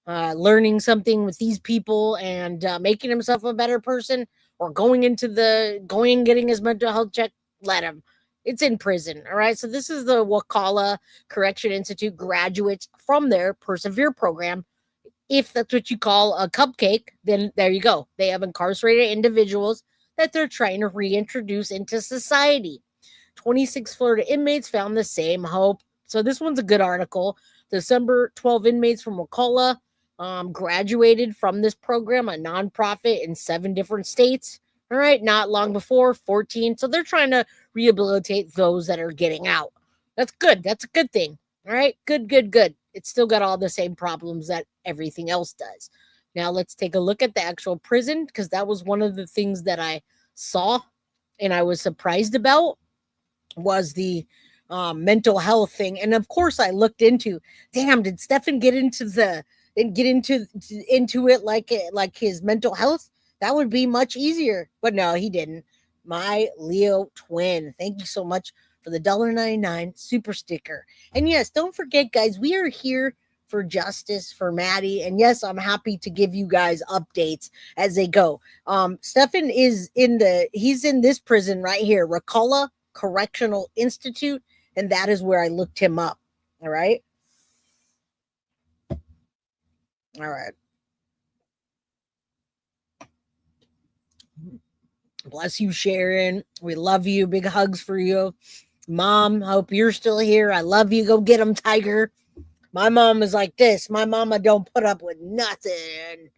Speaker 2: learning something with these people and making himself a better person, or going and getting his mental health check, let him. It's in prison. All right. So this is the Wakulla Correction Institute graduates from their Persevere program. If that's what you call a cupcake, then there you go. They have incarcerated individuals that they're trying to reintroduce into society. 26 Florida inmates found the same hope. So this one's a good article. December, 12 inmates from Wakulla graduated from this program, a nonprofit in 7 different states. All right, not long before, 14. So they're trying to rehabilitate those that are getting out. That's good. That's a good thing. All right, good. It's still got all the same problems that everything else does. Now let's take a look at the actual prison, because that was one of the things that I saw and I was surprised about, was the mental health thing. And of course I looked into, damn, did Stefan get into it like his mental health? That would be much easier. But no, he didn't. My Leo twin. Thank you so much for the $1.99 super sticker. And yes, don't forget, guys, we are here for justice for Maddie. And yes, I'm happy to give you guys updates as they go. Stefan is he's in this prison right here, Racalla Correctional Institute, and that is where I looked him up. All right. All right. Bless you, Sharon. We love you. Big hugs for you. Mom, hope you're still here. I love you. Go get him, Tiger. My mom is like this. My mama don't put up with nothing.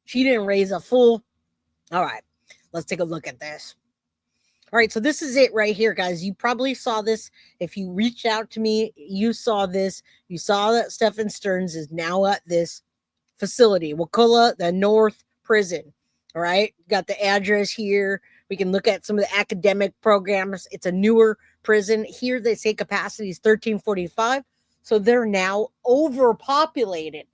Speaker 2: She didn't raise a fool. All right. Let's take a look at this. All right. So this is it right here, guys. You probably saw this. If you reached out to me, you saw this. You saw that Stephan Sterns is now at this facility, Wakulla, the North Prison. All right. Got the address here. We can look at some of the academic programs. It's a newer prison. Here they say capacity is 1345. So they're now overpopulated.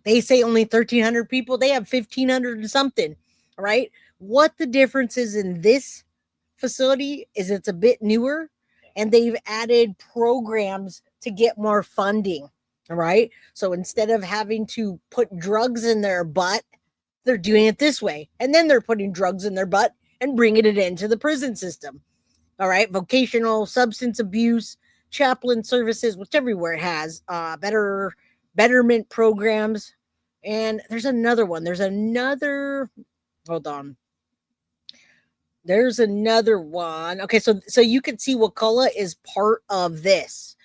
Speaker 2: They say only 1,300 people. They have 1,500 and something. All right. What the difference is in this facility is it's a bit newer, and they've added programs to get more funding. All right. So instead of having to put drugs in their butt, they're doing it this way. And then they're putting drugs in their butt and bringing it into the prison system. All right. Vocational substance abuse, chaplain services, which everywhere it has, betterment programs. And there's another one. Hold on. There's another one. Okay. So you can see Wakulla is part of this.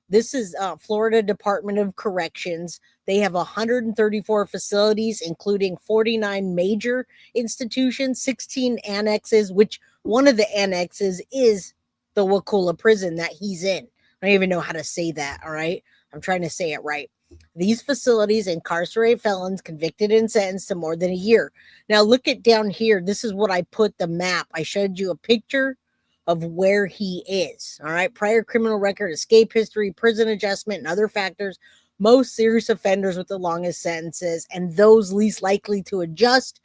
Speaker 2: This is Florida Department of Corrections. They have 134 facilities, including 49 major institutions, 16 annexes, which one of the annexes is the Wakulla prison that he's in. I don't even know how to say that, all right? I'm trying to say it right. These facilities incarcerate felons convicted and sentenced to more than a year. Now, look at down here. This is what I put the map. I showed you a picture of where he is. All right. Prior criminal record, escape history, prison adjustment, and other factors. Most serious offenders with the longest sentences and those least likely to adjust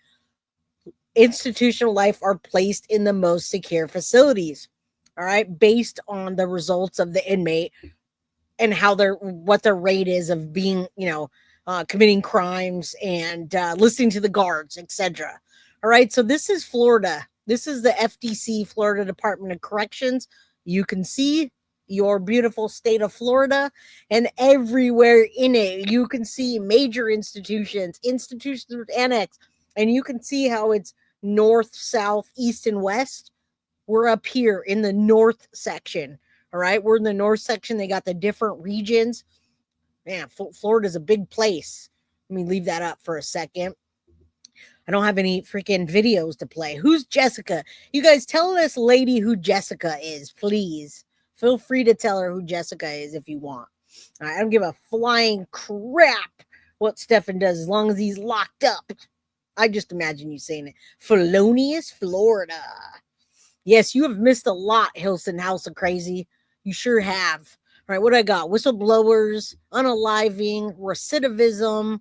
Speaker 2: institutional life are placed in the most secure facilities. All right. Based on the results of the inmate and what their rate is of being, committing crimes and listening to the guards, etc. All right. So this is Florida. This is the FDC, Florida Department of Corrections. You can see your beautiful state of Florida, and everywhere in it, you can see major institutions with annex, and you can see how it's north, south, east, and west. We're up here in the north section. All right. We're in the north section. They got the different regions. Man, Florida's a big place. Let me leave that up for a second. I don't have any freaking videos to play. Who's Jessica? You guys tell this lady who Jessica is, please. Feel free to tell her who Jessica is if you want. All right, I don't give a flying crap what Stefan does as long as he's locked up. I just imagine you saying it. Felonious Florida. Yes, you have missed a lot, Hilson House of Crazy. You sure have. All right, what do I got? Whistleblowers, unaliving, recidivism.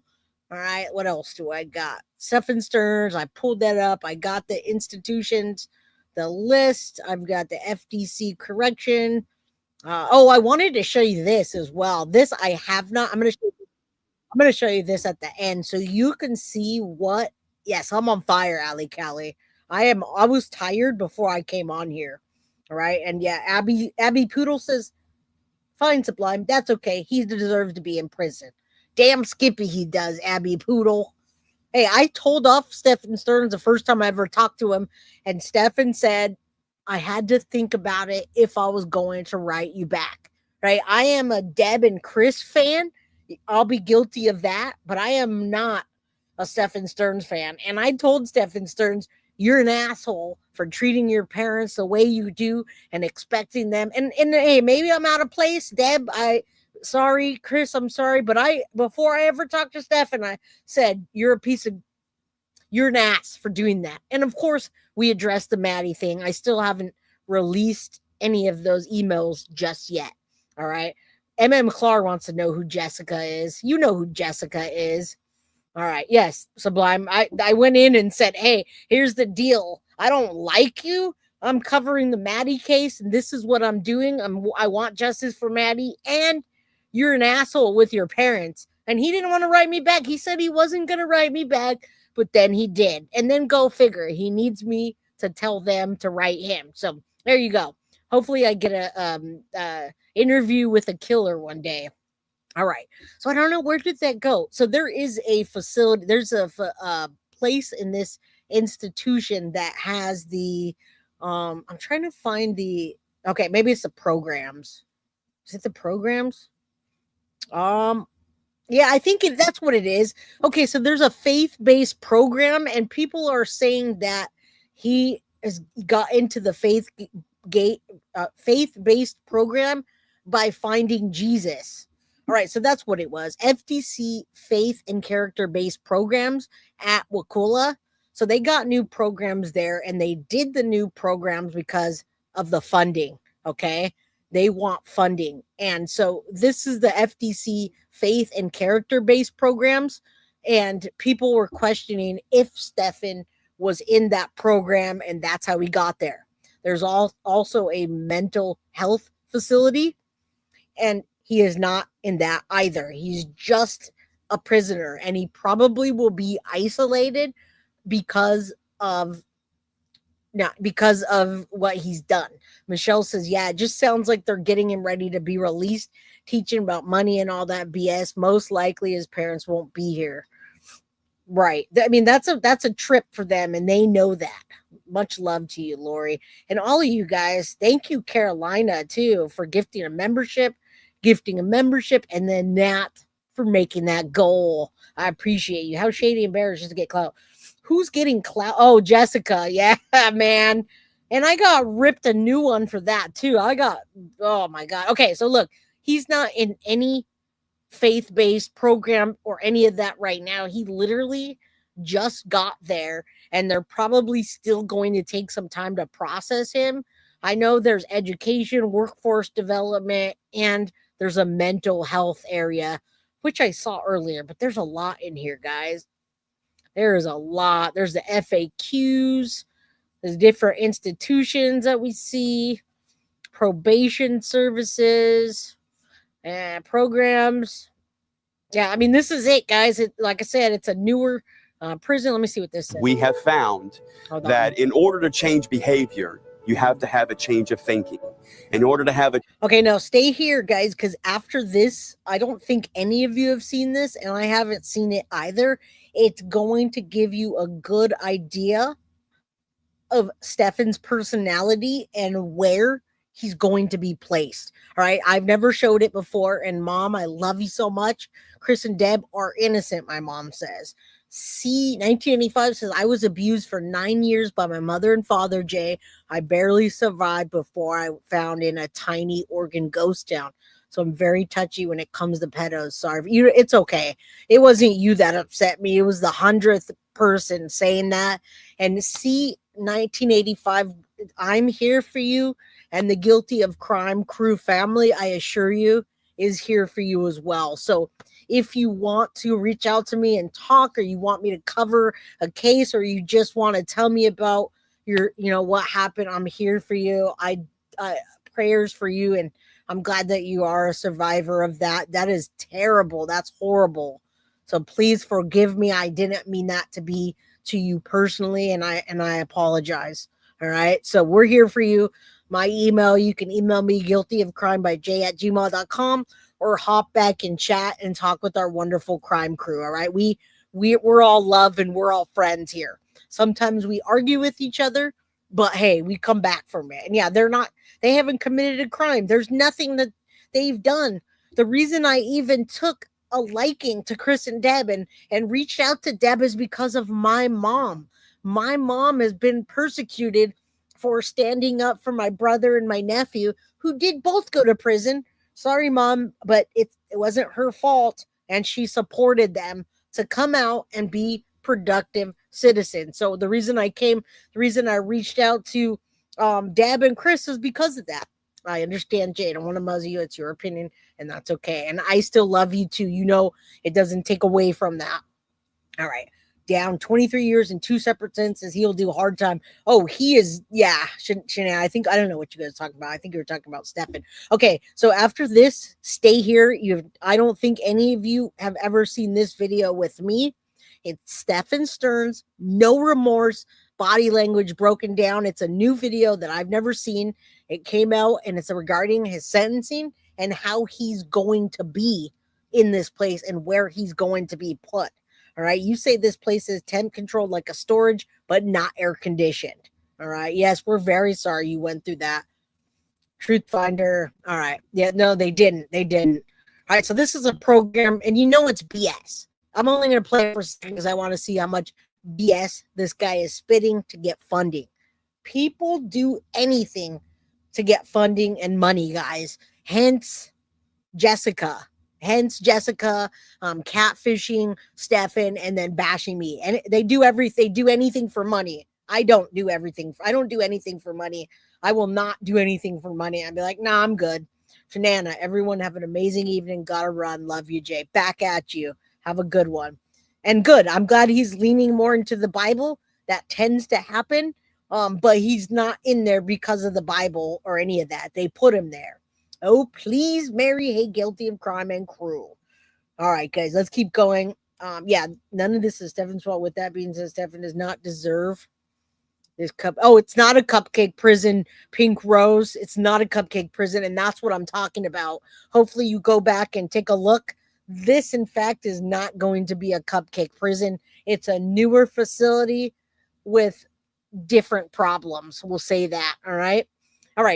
Speaker 2: All right, what else do I got? Stephan Sterns, I pulled that up. I got the institutions, the list. I've got the FDC correction. I wanted to show you this as well. This I have not. I'm going to show you this at the end so you can see what. Yes, I'm on fire, Ali Callie. I was tired before I came on here. All right, and yeah, Abby Poodle says, "Fine, Sublime. That's okay. He deserves to be in prison." Damn Skippy he does, Abby Poodle. Hey, I told off Stephan Sterns the first time I ever talked to him, and Stefan said I had to think about it if I was going to write you back. Right? I am a Deb and Chris fan. I'll be guilty of that, but I am not a Stephan Sterns fan. And I told Stephan Sterns, you're an asshole for treating your parents the way you do and expecting them. And hey, maybe I'm out of place, Deb. sorry, Chris, I'm sorry, but before I ever talked to Stefan, I said, you're an ass for doing that. And of course, we addressed the Maddie thing. I still haven't released any of those emails just yet. All right. McClar wants to know who Jessica is. You know who Jessica is. All right. Yes, Sublime. I went in and said, hey, here's the deal. I don't like you. I'm covering the Maddie case, and this is what I'm doing. I want justice for Maddie, and you're an asshole with your parents. And he didn't want to write me back. He said he wasn't going to write me back, but then he did. And then go figure. He needs me to tell them to write him. So there you go. Hopefully I get a interview with a killer one day. All right. So I don't know, where did that go? So there is a facility. There's a place in this institution that has the, I'm trying to find okay, maybe it's the programs. Is it the programs? Yeah, I think that's what it is. Okay, so there's a faith-based program, and people are saying that he has got into the faith-based program by finding Jesus. All right, so that's what it was. FTC faith and character-based programs at Wakulla. So they got new programs there, and they did the new programs because of the funding, okay? They want funding. And so this is the FTC faith and character-based programs, and people were questioning if Stefan was in that program, and that's how he got there. There's also a mental health facility, and he is not in that either. He's just a prisoner, and he probably will be isolated because of what he's done. Michelle says, yeah, it just sounds like they're getting him ready to be released, teaching about money and all that BS. Most likely his parents won't be here. Right. I mean, that's a trip for them, and they know that. Much love to you, Lori. And all of you guys, thank you, Carolina, too, for gifting a membership, and then Nat for making that goal. I appreciate you. How shady and embarrassed just to get clout. Who's getting clout? Oh, Jessica. Yeah, man. And I got ripped a new one for that, too. Oh, my God. Okay, so look, he's not in any faith-based program or any of that right now. He literally just got there, and they're probably still going to take some time to process him. I know there's education, workforce development, and there's a mental health area, which I saw earlier, but there's a lot in here, guys. There is a lot. There's the FAQs. There's different institutions that we see, probation services, and programs. Yeah, I mean, this is it, guys. Like I said, it's a newer prison. Let me see what this says.
Speaker 11: We have found that in order to change behavior, you have to have a change of thinking. In order to have a...
Speaker 2: Okay, now stay here, guys, because after this, I don't think any of you have seen this, and I haven't seen it either. It's going to give you a good idea of Stefan's personality and where he's going to be placed. All right. I've never showed it before. And Mom, I love you so much. Chris and Deb are innocent, my mom says. C 1985 says, I was abused for 9 years by my mother and father, Jay. I barely survived before I found in a tiny Oregon ghost town. So I'm very touchy when it comes to pedos. Sorry. It's okay. It wasn't you that upset me. It was the 100th person saying that. And C 1985, I'm here for you. And the Guilty of Crime crew family, I assure you, is here for you as well. So if you want to reach out to me and talk, or you want me to cover a case, or you just want to tell me about your, what happened, I'm here for you. I prayers for you. And I'm glad that you are a survivor of that. That is terrible. That's horrible. So please forgive me. I didn't mean that to be to you personally. And I apologize. All right. So we're here for you. My email, you can email me guiltyofcrime@gmail.com, or hop back and chat and talk with our wonderful crime crew. All right. We're all love, and we're all friends here. Sometimes we argue with each other, but hey, we come back from it. And yeah, they haven't committed a crime. There's nothing that they've done. The reason I even took a liking to Chris and Deb and reached out to Deb is because of my mom. My mom has been persecuted for standing up for my brother and my nephew, who did both go to prison. sorry, mom, but it wasn't her fault. And she supported them to come out and be productive citizens. So the reason I reached out to Deb and Chris is because of that. I understand, Jay. I don't want to muzzle you. It's your opinion, and that's okay. And I still love you too. You know, it doesn't take away from that. All right. Down 23 years in 2 separate sentences. He'll do hard time. Oh, he is. Yeah. Shania, I don't know what you guys are talking about. I think you were talking about Stefan. Okay. So after this, stay here. I don't think any of you have ever seen this video with me. It's Stephan Sterns, no remorse, body language broken down. It's a new video that I've never seen. It came out and it's regarding his sentencing and how he's going to be in this place and where he's going to be put. All right. You say this place is temp controlled like a storage, but not air conditioned. All right. Yes, we're very sorry you went through that. Truth Finder. All right. Yeah, no, they didn't. All right. So this is a program and you know it's BS. I'm only going to play it for a second because I want to see how much BS this guy is spitting to get funding. People do anything to get funding and money, guys. Hence Jessica, catfishing Stefan and then bashing me. And they do anything for money. I don't do anything for money. I will not do anything for money. I'd be like, nah, I'm good. Shanana, everyone have an amazing evening. Gotta run. Love you, Jay. Back at you. Have a good one. And good. I'm glad he's leaning more into the Bible. That tends to happen. But he's not in there because of the Bible or any of that. They put him there. Oh, please, Mary, hey, guilty of crime and cruel. All right, guys, let's keep going. Yeah, none of this is Stefan's fault. With that being said, Stefan does not deserve this cup. Oh, it's not a cupcake prison, Pink Rose. It's not a cupcake prison, and that's what I'm talking about. Hopefully you go back and take a look. This, in fact, is not going to be a cupcake prison. It's a newer facility with different problems. We'll say that. All right.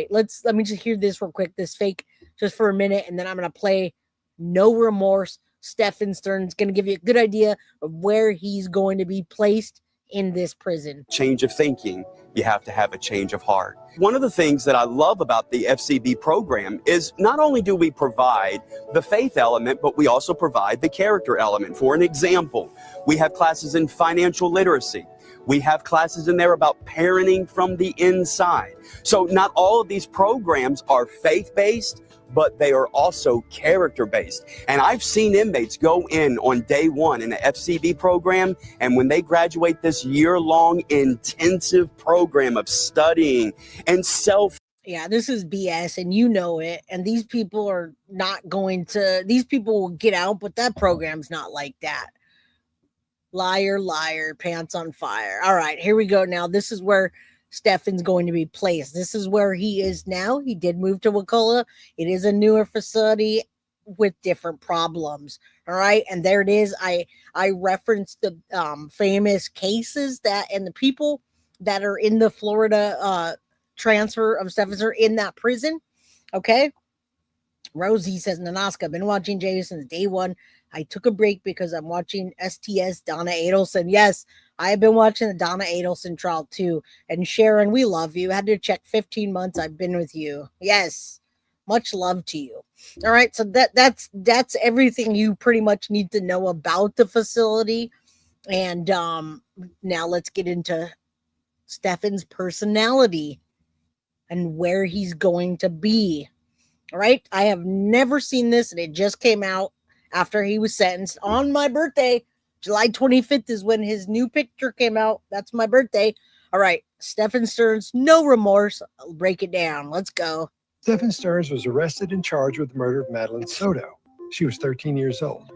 Speaker 2: Let me just hear this real quick. This fake just for a minute. And then I'm going to play No Remorse. Stephan Sterns going to give you a good idea of where he's going to be placed in this prison.
Speaker 11: Change of thinking, you have to have a change of heart. One of the things that I love about the FCB program is not only do we provide the faith element, but we also provide the character element. For an example, we have classes in financial literacy. We have classes in there about parenting from the inside. So not all of these programs are faith-based, but they are also character-based. And I've seen inmates go in on day one in the FCB program, and when they graduate this year-long intensive program of studying and
Speaker 2: Yeah, this is BS, and you know it. And these people are not going to, these people will get out, but that program's not like that. Liar, liar, pants on fire. All right, here we go now. This is where Stefan's going to be placed. This is where he is now. He did move to Wakulla. It is a newer facility with different problems. All right, and there it is. I referenced the famous cases that and the people that are in the Florida transfer of Stefan are in that prison. Okay. Rosie says, Nanaska, I've been watching Jay since day one. I took a break because I'm watching STS Donna Adelson. Yes, I have been watching the Donna Adelson trial too. And Sharon, we love you. I had to check 15 months I've been with you. Yes, much love to you. All right, so that's everything you pretty much need to know about the facility. And now let's get into Stefan's personality and where he's going to be. All right, I have never seen this, and it just came out after he was sentenced on my birthday. July 25th is when his new picture came out. That's my birthday. All right, Stephan Sterns, no remorse. I'll break it down. Let's go.
Speaker 12: Stephan Sterns was arrested and charged with the murder of Madeline Soto. She was 13 years old.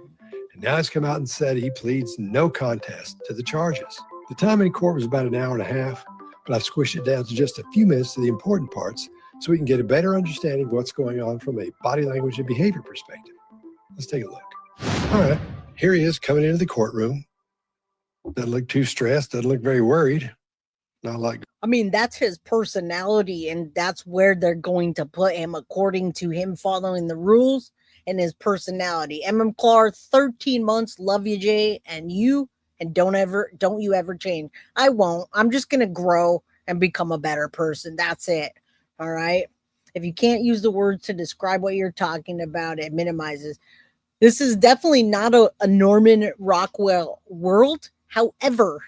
Speaker 12: And now he's come out and said he pleads no contest to the charges. The time in court was about an hour and a half, but I've squished it down to just a few minutes to the important parts so we can get a better understanding of what's going on from a body language and behavior perspective. Let's take a look. All right, here he is coming into the courtroom. Doesn't look too stressed, doesn't look very worried. Not like...
Speaker 2: I mean, that's his personality, and that's where they're going to put him according to him following the rules and his personality. Clar, 13 months, love you, Jay, and you, and don't you ever change. I won't. I'm just going to grow and become a better person. That's it. All right. If you can't use the words to describe what you're talking about, it minimizes. This is definitely not a Norman Rockwell world. However,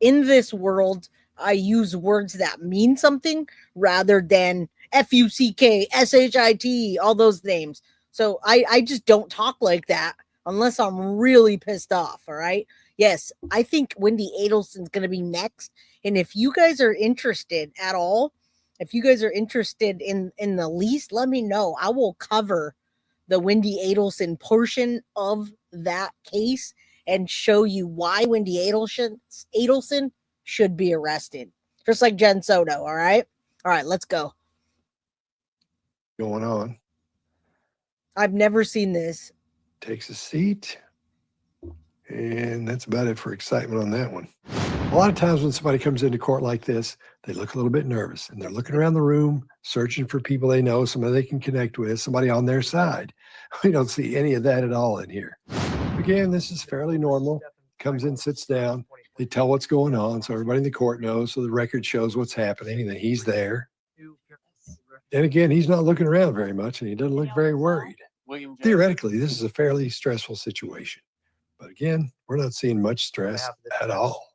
Speaker 2: in this world, I use words that mean something rather than FUCK, SHIT, all those names. So I just don't talk like that unless I'm really pissed off. All right. Yes, I think Wendy Adelson's going to be next. And if you guys are interested at all, if you guys are interested in the least, let me know. I will cover the Wendy Adelson portion of that case and show you why Wendy Adelson should be arrested. Just like Jen Soto, all right? All right, let's go.
Speaker 12: Going on.
Speaker 2: I've never seen this.
Speaker 12: Takes a seat. And that's about it for excitement on that one. A lot of times when somebody comes into court like this, they look a little bit nervous and they're looking around the room, searching for people they know, somebody they can connect with, somebody on their side. We don't see any of that at all in here. Again, this is fairly normal. Comes in, sits down. They tell what's going on so everybody in the court knows, so the record shows what's happening and that he's there. And again, he's not looking around very much and he doesn't look very worried. Theoretically, this is a fairly stressful situation. But again, we're not seeing much stress at all.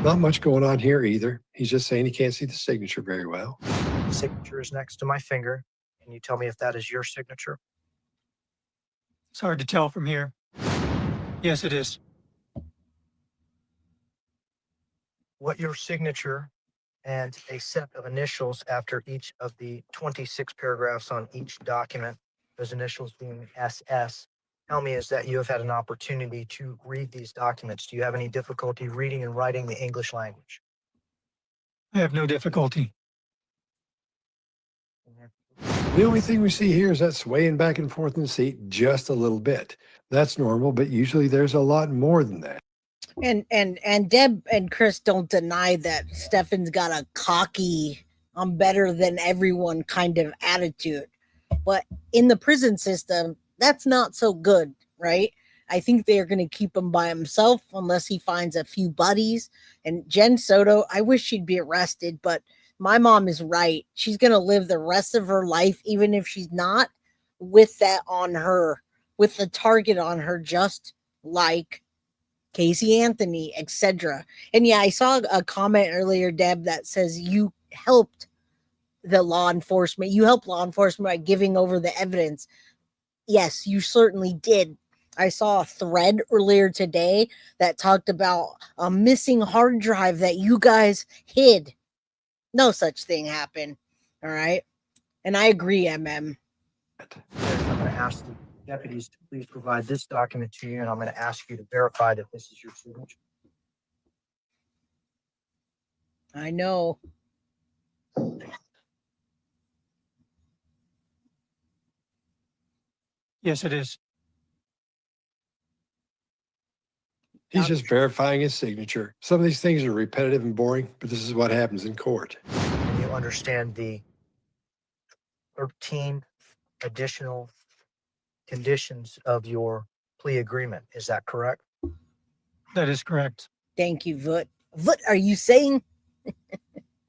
Speaker 12: Not much going on here either. He's just saying he can't see the signature very well.
Speaker 13: The signature is next to my finger. Can you tell me if that is your signature?
Speaker 6: It's hard to tell from here. Yes, it is.
Speaker 13: What your signature and a set of initials after each of the 26 paragraphs on each document, those initials being SS, tell me is that you have had an opportunity to read these documents. Do you have any difficulty reading and writing the English language?
Speaker 6: I have no difficulty.
Speaker 12: The only thing we see here is that swaying back and forth in the seat just a little bit. That's normal, but usually there's a lot more than that.
Speaker 2: And Deb and Chris don't deny that Stefan's got a cocky, I'm better than everyone kind of attitude. But in the prison system, that's not so good, right? I think they're going to keep him by himself unless he finds a few buddies. And Jen Soto, I wish she'd be arrested, but my mom is right. She's going to live the rest of her life, even if she's not, with that on her, with the target on her, just like Casey Anthony, etc. And yeah, I saw a comment earlier, Deb, that says you helped the law enforcement. You helped law enforcement by giving over the evidence. Yes, you certainly did. I saw a thread earlier today that talked about a missing hard drive that you guys hid. No such thing happened. All right. And I agree, MM.
Speaker 13: I'm going to ask the deputies to please provide this document to you, and I'm going to ask you to verify that this is your signature.
Speaker 2: I know.
Speaker 6: Yes, it is.
Speaker 12: He's just verifying his signature. Some of these things are repetitive and boring, but this is what happens in court.
Speaker 13: And you understand the 13 additional conditions of your plea agreement. Is that correct?
Speaker 6: That is correct.
Speaker 2: Thank you, Vut. Vut, are you saying?
Speaker 12: You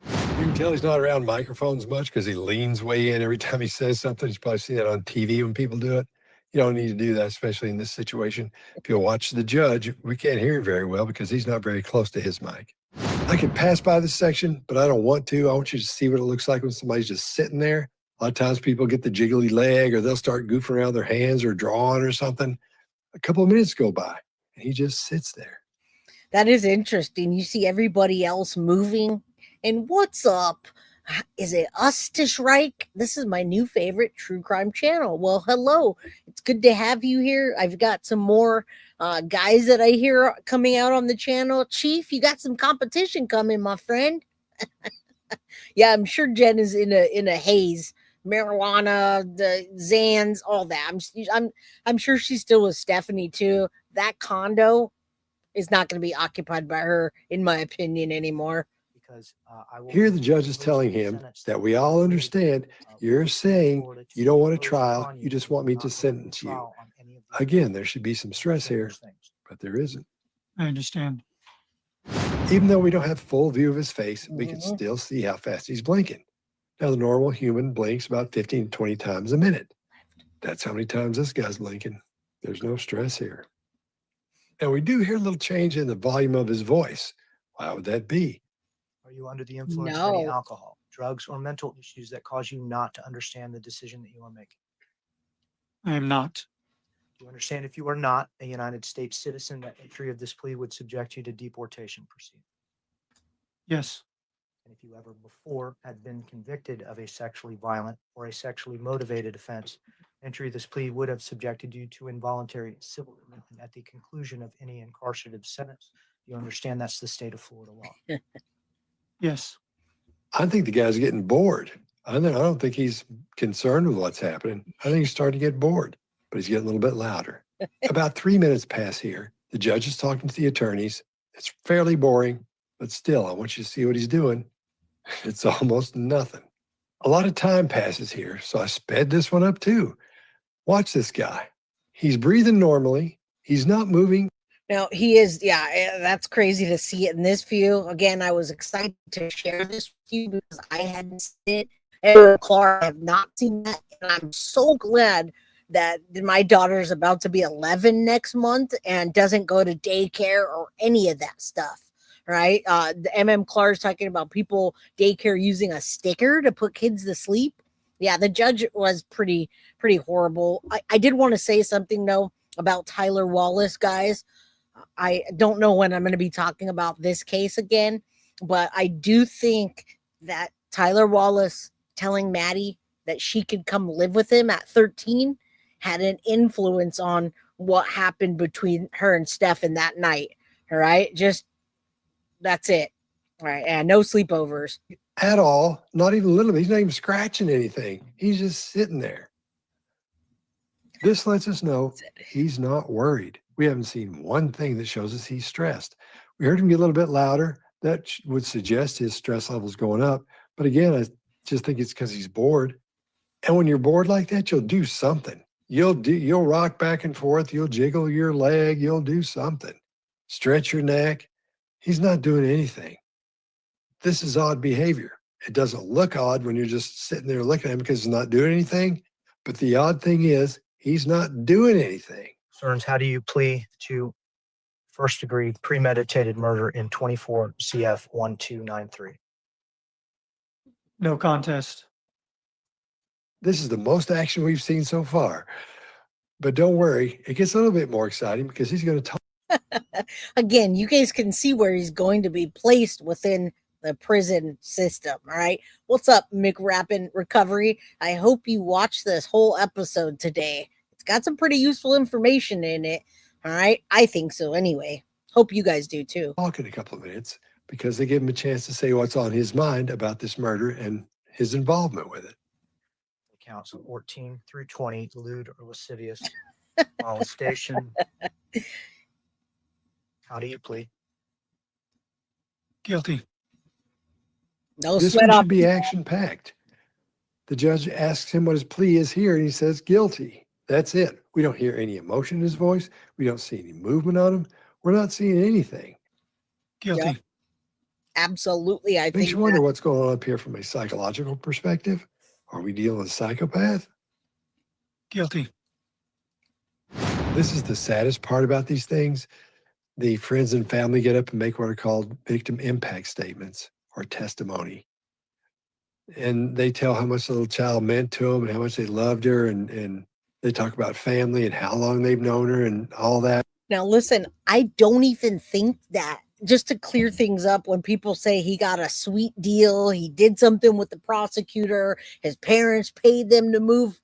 Speaker 12: can tell he's not around microphones much because he leans way in every time he says something. You've probably seen that on TV when people do it. You don't need to do that, especially in this situation. If you'll watch the judge, we can't hear him very well because he's not very close to his mic. I can pass by this section, but I don't want to. I want you to see what it looks like when somebody's just sitting there. A lot of times people get the jiggly leg or they'll start goofing around their hands or drawing or something. A couple of minutes go by and he just sits there.
Speaker 2: That is interesting. You see everybody else moving. And what's up? Is it Österreich? This is my new favorite true crime channel. Well, hello. It's good to have you here. I've got some more guys that I hear coming out on the channel. Chief, you got some competition coming, my friend. Yeah, I'm sure Jen is in a haze. Marijuana, the Zans, all that. I'm sure she's still with Stephanie too. That condo is not going to be occupied by her, in my opinion, anymore.
Speaker 12: Here the judge is telling him that we all understand you're saying you don't want a trial, you just want me to sentence you. Again, there should be some stress here, but there isn't.
Speaker 6: I understand.
Speaker 12: Even though we don't have full view of his face, we can still see how fast he's blinking. Now, the normal human blinks about 15 to 20 times a minute. That's how many times this guy's blinking. There's no stress here. And we do hear a little change in the volume of his voice. Why would that be?
Speaker 13: Are you under the influence of any
Speaker 2: No.
Speaker 13: alcohol, drugs, or mental issues that cause you not to understand the decision that you are making?
Speaker 6: I am not.
Speaker 13: Do you understand if you are not a United States citizen, that entry of this plea would subject you to deportation proceedings?
Speaker 6: Yes.
Speaker 13: And if you ever before had been convicted of a sexually violent or a sexually motivated offense, entry of this plea would have subjected you to involuntary civil commitment at the conclusion of any incarcerative sentence. You understand that's the state of Florida law.
Speaker 6: Yes.
Speaker 12: I think the guy's getting bored. I don't think he's concerned with what's happening. I think he's starting to get bored, but he's getting a little bit louder. About 3 minutes pass here. The judge is talking to the attorneys. It's fairly boring, but still, I want you to see what he's doing. It's almost nothing. A lot of time passes here, so I sped this one up too. Watch this guy. He's breathing normally. He's not moving.
Speaker 2: Now he is, that's crazy to see it in this view. Again, I was excited to share this with you because I hadn't seen it. And Clark, I have not seen that. And I'm so glad that my daughter is about to be 11 next month and doesn't go to daycare or any of that stuff. Right? The MM Clark's talking about people daycare using a sticker to put kids to sleep. Yeah, the judge was pretty horrible. I did want to say something though about Tyler Wallace, guys. I don't know when I'm going to be talking about this case again, but I do think that Tyler Wallace telling Maddie that she could come live with him at 13 had an influence on what happened between her and Stefan that night. All right. Just that's it. All right. And no sleepovers.
Speaker 12: At all. Not even a little bit. He's not even scratching anything. He's just sitting there. This lets us know he's not worried. We haven't seen one thing that shows us he's stressed. We heard him get a little bit louder. That would suggest his stress level's going up. But again, I just think it's because he's bored. And when you're bored like that, you'll do something. You'll rock back and forth. You'll jiggle your leg. You'll do something. Stretch your neck. He's not doing anything. This is odd behavior. It doesn't look odd when you're just sitting there looking at him because he's not doing anything. But the odd thing is he's not doing anything.
Speaker 13: Sterns, how do you plea to first degree premeditated murder in 24 CF 1293?
Speaker 6: No contest.
Speaker 12: This is the most action we've seen so far. But don't worry, it gets a little bit more exciting because he's going to talk.
Speaker 2: Again, you guys can see where he's going to be placed within the prison system. All right. What's up, McRappin Recovery? I hope you watched this whole episode today. It's got some pretty useful information in it. All right. I think so anyway. Hope you guys do too.
Speaker 12: Talk in a couple of minutes because they give him a chance to say what's on his mind about this murder and his involvement with it.
Speaker 13: Counts 14 through 20, lewd or lascivious molestation. How do you plead?
Speaker 6: Guilty.
Speaker 2: No
Speaker 12: This
Speaker 2: sweat
Speaker 12: one
Speaker 2: off.
Speaker 12: should be action-packed. The judge asks him what his plea is here, and he says guilty. That's it. We don't hear any emotion in his voice. We don't see any movement on him. We're not seeing anything.
Speaker 6: Guilty.
Speaker 2: Yep. Absolutely. I
Speaker 12: Makes
Speaker 2: think
Speaker 12: you wonder what's going on up here from a psychological perspective. Are we dealing with a psychopath?
Speaker 6: Guilty.
Speaker 12: This is the saddest part about these things. The friends and family get up and make what are called victim impact statements or testimony. And they tell how much the little child meant to them and how much they loved her. And they talk about family and how long they've known her and all that.
Speaker 2: Now, listen, I don't even think that, just to clear things up, when people say he got a sweet deal, he did something with the prosecutor, his parents paid them to move.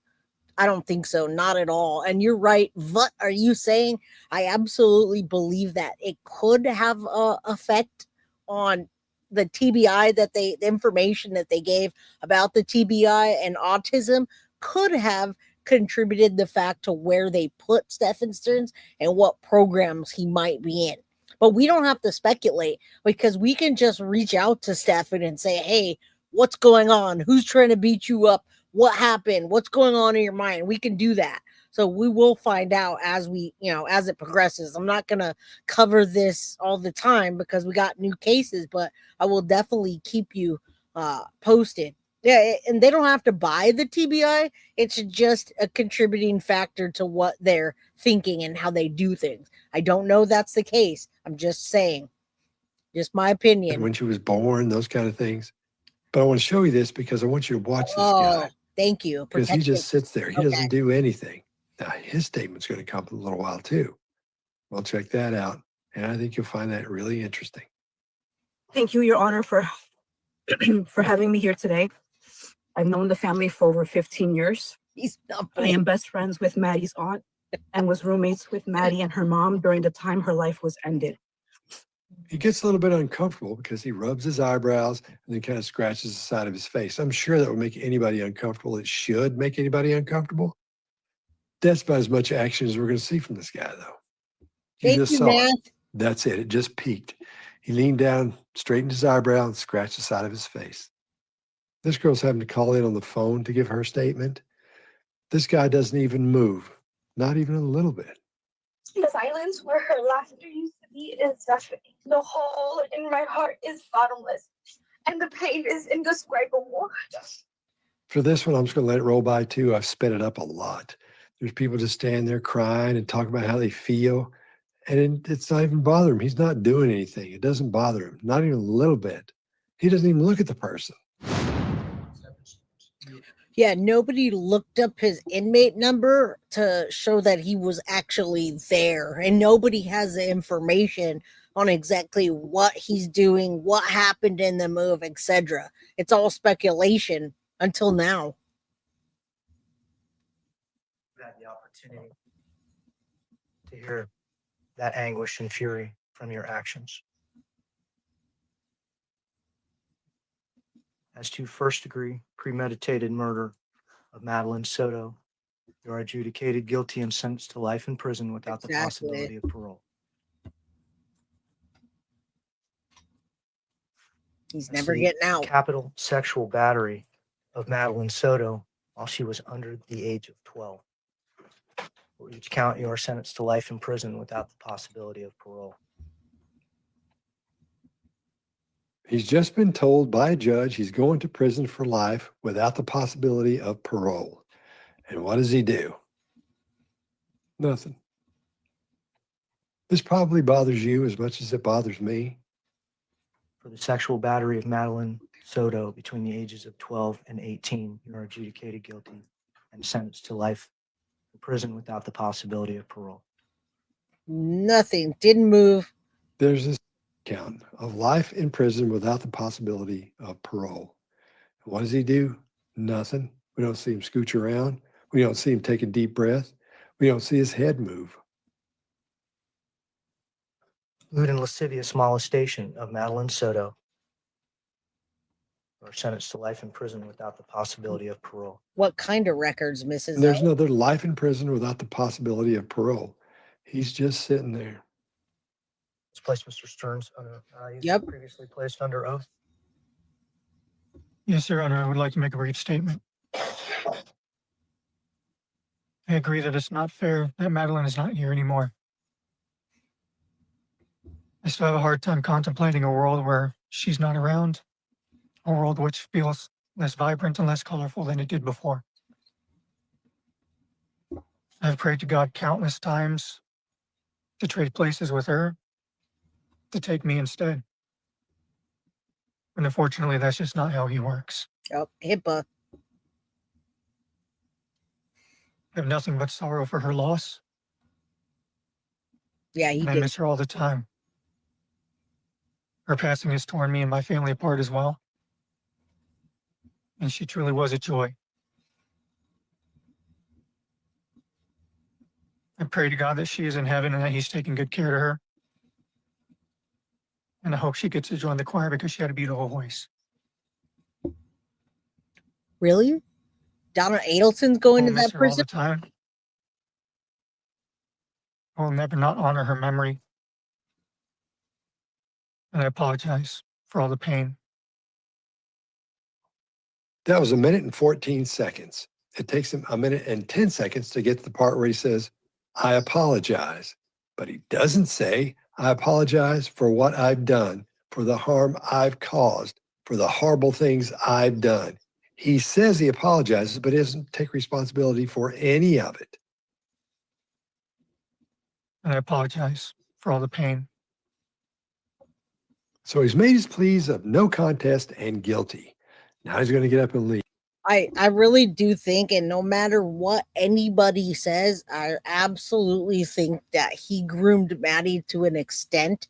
Speaker 2: I don't think so. Not at all. And you're right. What are you saying? I absolutely believe that it could have an effect on the TBI the information that they gave about the TBI and autism could have contributed the fact to where they put Stephan Sterns and what programs he might be in. But we don't have to speculate because we can just reach out to Stefan and say, hey, what's going on? Who's trying to beat you up? What happened? What's going on in your mind? We can do that. So we will find out as as it progresses. I'm not going to cover this all the time because we got new cases, but I will definitely keep you posted. Yeah, and they don't have to buy the TBI. It's just a contributing factor to what they're thinking and how they do things. I don't know that's the case. I'm just saying. Just my opinion.
Speaker 12: When she was born, those kind of things. But I want to show you this because I want you to watch this guy.
Speaker 2: Thank you.
Speaker 12: Because he just sits there. He doesn't
Speaker 2: Okay.
Speaker 12: do anything. Now, his statement's going to come in a little while, too. We'll check that out. And I think you'll find that really interesting.
Speaker 14: Thank you, Your Honor, for for having me here today. I've known the family for over 15 years. I am best friends with Maddie's aunt and was roommates with Maddie and her mom during the time her life was ended.
Speaker 12: He gets a little bit uncomfortable because he rubs his eyebrows and then kind of scratches the side of his face. I'm sure that would make anybody uncomfortable. It should make anybody uncomfortable. That's about as much action as we're going to see from this guy, though.
Speaker 2: Thank you, Matt.
Speaker 12: That's it. It just peaked. He leaned down, straightened his eyebrow, and scratched the side of his face. This girl's having to call in on the phone to give her statement. This guy doesn't even move, not even a little bit.
Speaker 5: The silence where her laughter used to be is deafening. The hole in my heart is bottomless, and the pain is indescribable.
Speaker 12: For this one, I'm just going to let it roll by, too. I've sped it up a lot. There's people just standing there crying and talking about how they feel, and it's not even bothering him. He's not doing anything. It doesn't bother him, not even a little bit. He doesn't even look at the person.
Speaker 2: Yeah, nobody looked up his inmate number to show that he was actually there, and nobody has the information on exactly what he's doing, what happened in the move, etc. It's all speculation until now.
Speaker 13: Had the opportunity to hear that anguish and fury from your actions. As to first-degree premeditated murder of Madeline Soto, you are adjudicated guilty and sentenced to life in prison without the possibility of parole.
Speaker 2: He's
Speaker 13: As
Speaker 2: never
Speaker 13: to the
Speaker 2: getting out.
Speaker 13: Capital sexual battery of Madeline Soto while she was under the age of 12. For each count, you are sentenced to life in prison without the possibility of parole.
Speaker 12: He's just been told by a judge he's going to prison for life without the possibility of parole. And what does he do? Nothing. This probably bothers you as much as it bothers me.
Speaker 13: For the sexual battery of Madeline Soto between the ages of 12 and 18, you are adjudicated guilty and sentenced to life in prison without the possibility of parole.
Speaker 2: Nothing. Didn't move.
Speaker 12: There's this count of life in prison without the possibility of parole. What does he do? Nothing. We don't see him scooch around. We don't see him take a deep breath. We don't see his head move.
Speaker 13: Lewd and lascivious molestation of Madeline Soto. You are sentenced to life in prison without the possibility of parole.
Speaker 2: What kind of records, Mrs.
Speaker 12: And there's
Speaker 2: O?
Speaker 12: another life in prison without the possibility of parole. He's just sitting there.
Speaker 13: Let's place Mr. Sterns under,
Speaker 2: Yep.
Speaker 13: previously placed under oath.
Speaker 6: Yes, Your Honor, I would like to make a brief statement. I agree that it's not fair that Madeline is not here anymore. I still have a hard time contemplating a world where she's not around, a world which feels less vibrant and less colorful than it did before. I've prayed to God countless times to trade places with her, to take me instead. And unfortunately, that's just not how he works.
Speaker 2: Oh, HIPAA.
Speaker 6: I have nothing but sorrow for her loss.
Speaker 2: Yeah, he
Speaker 6: And I
Speaker 2: did.
Speaker 6: miss her all the time. Her passing has torn me and my family apart as well. And she truly was a joy. I pray to God that she is in heaven and that he's taking good care of her. And I hope she gets to join the choir because she had a beautiful voice.
Speaker 2: Really? Donna Adelson's going
Speaker 6: I'll
Speaker 2: to
Speaker 6: miss
Speaker 2: that
Speaker 6: her all the
Speaker 2: prison?
Speaker 6: time. I will never not honor her memory. And I apologize for all the pain.
Speaker 12: That was 1 minute and 14 seconds. It takes him 1 minute and 10 seconds to get to the part where he says, I apologize. But he doesn't say, I apologize for what I've done, for the harm I've caused, for the horrible things I've done. He says he apologizes, but doesn't take responsibility for any of it.
Speaker 6: And I apologize for all the pain.
Speaker 12: So he's made his pleas of no contest and guilty. Now he's going to get up and leave.
Speaker 2: I really do think, and no matter what anybody says, I absolutely think that he groomed Maddie to an extent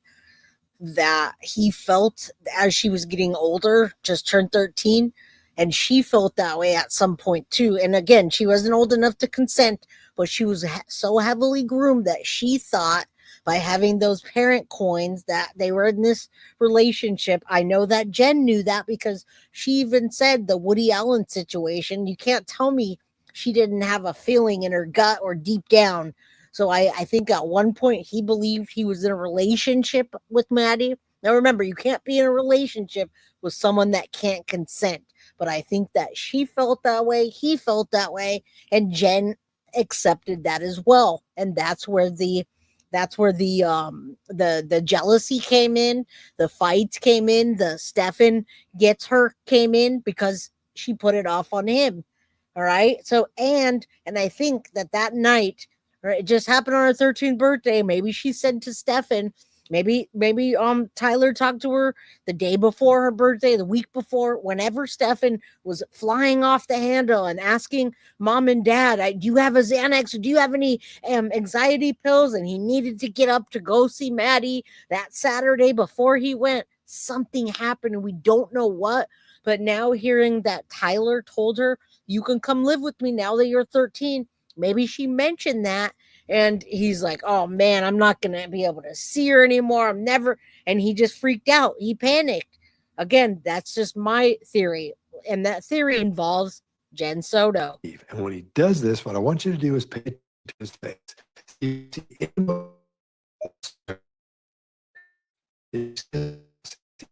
Speaker 2: that he felt as she was getting older, just turned 13, and she felt that way at some point too. And again, she wasn't old enough to consent, but she was so heavily groomed that she thought by having those parent coins that they were in this relationship. I know that Jen knew that because she even said the Woody Allen situation. You can't tell me she didn't have a feeling in her gut or deep down. So I think at one point he believed he was in a relationship with Maddie. Now remember, you can't be in a relationship with someone that can't consent. But I think that she felt that way, he felt that way, and Jen accepted that as well. And that's where the jealousy came in, the fights came in, the Stefan gets her came in because she put it off on him. All right. So and I think that night, right, it just happened on her 13th birthday. Maybe she said to Stefan, maybe Tyler talked to her the day before her birthday, the week before, whenever Stefan was flying off the handle and asking mom and dad, do you have a Xanax? Do you have any anxiety pills? And he needed to get up to go see Maddie that Saturday before he went. Something happened and we don't know what. But now hearing that Tyler told her, you can come live with me now that you're 13. Maybe she mentioned that. And he's like, oh man, I'm not going to be able to see her anymore. I'm never. And he just freaked out. He panicked. Again, that's just my theory. And that theory involves Jen Soto.
Speaker 12: And when he does this, what I want you to do is pay attention to his face.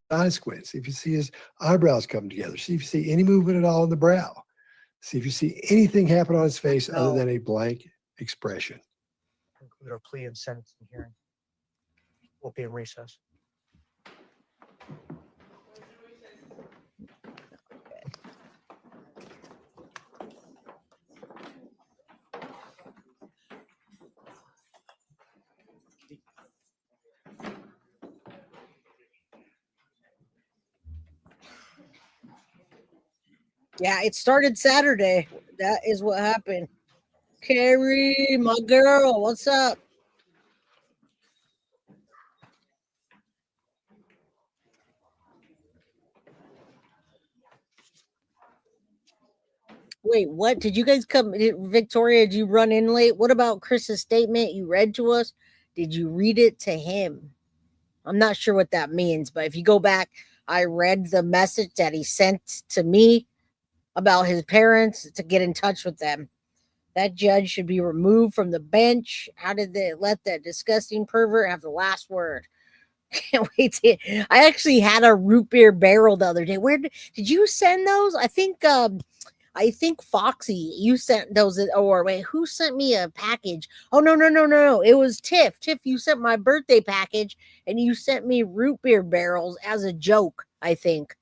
Speaker 12: Eyes squint. See if you see his eyebrows come together. See if you see any movement at all in the brow. See if you see anything happen on his face other than a blank expression.
Speaker 13: Conclude our plea and sentencing hearing. We'll be in recess.
Speaker 2: Yeah, it started Saturday. That is what happened. Carrie, my girl, what's up? Wait, what? Did you guys come? Victoria, did you run in late? What about Chris's statement you read to us? Did you read it to him? I'm not sure what that means, but if you go back, I read the message that he sent to me about his parents to get in touch with them. That judge should be removed from the bench. How did they let that disgusting pervert have the last word? Can't wait to. I actually had a root beer barrel the other day. Where did you send those? I think Foxy, you sent those, or wait, who sent me a package? Oh, no. It was Tiff. Tiff, you sent my birthday package and you sent me root beer barrels as a joke, I think.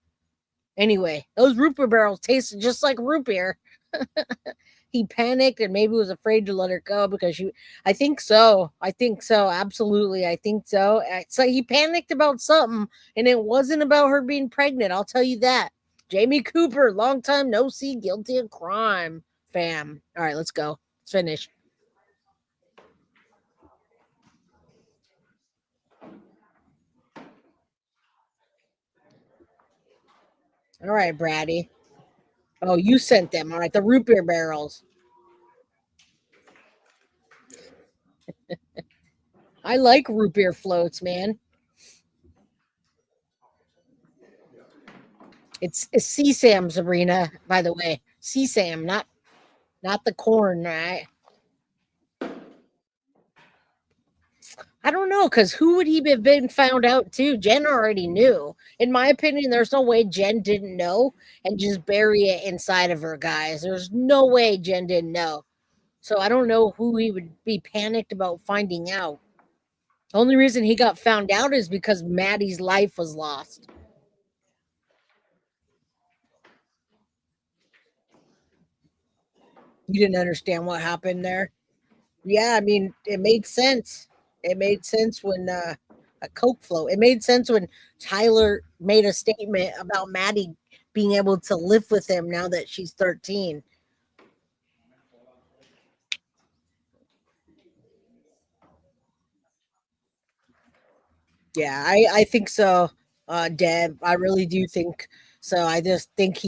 Speaker 2: Anyway, those root beer barrels tasted just like root beer. He panicked and maybe was afraid to let her go because I think so. Absolutely. I think so. So he panicked about something and it wasn't about her being pregnant. I'll tell you that. Jamie Cooper, long time no see, guilty of crime, fam. All right, let's go. Let's finish. All right, Braddy. Oh, you sent them. All right, the root beer barrels. I like root beer floats, man. It's CSAM, Sabrina, by the way. CSAM, not the corn, right? I don't know, because who would he have been found out to? Jen already knew. In my opinion, there's no way Jen didn't know and just bury it inside of her, guys. There's no way Jen didn't know. So I don't know who he would be panicked about finding out. The only reason he got found out is because Maddie's life was lost. You didn't understand what happened there. Yeah, I mean, it made sense. It made sense when a Coke float. It made sense when Tyler made a statement about Maddie being able to live with him now that she's 13. Yeah, I think so, Deb. I really do think so. I just think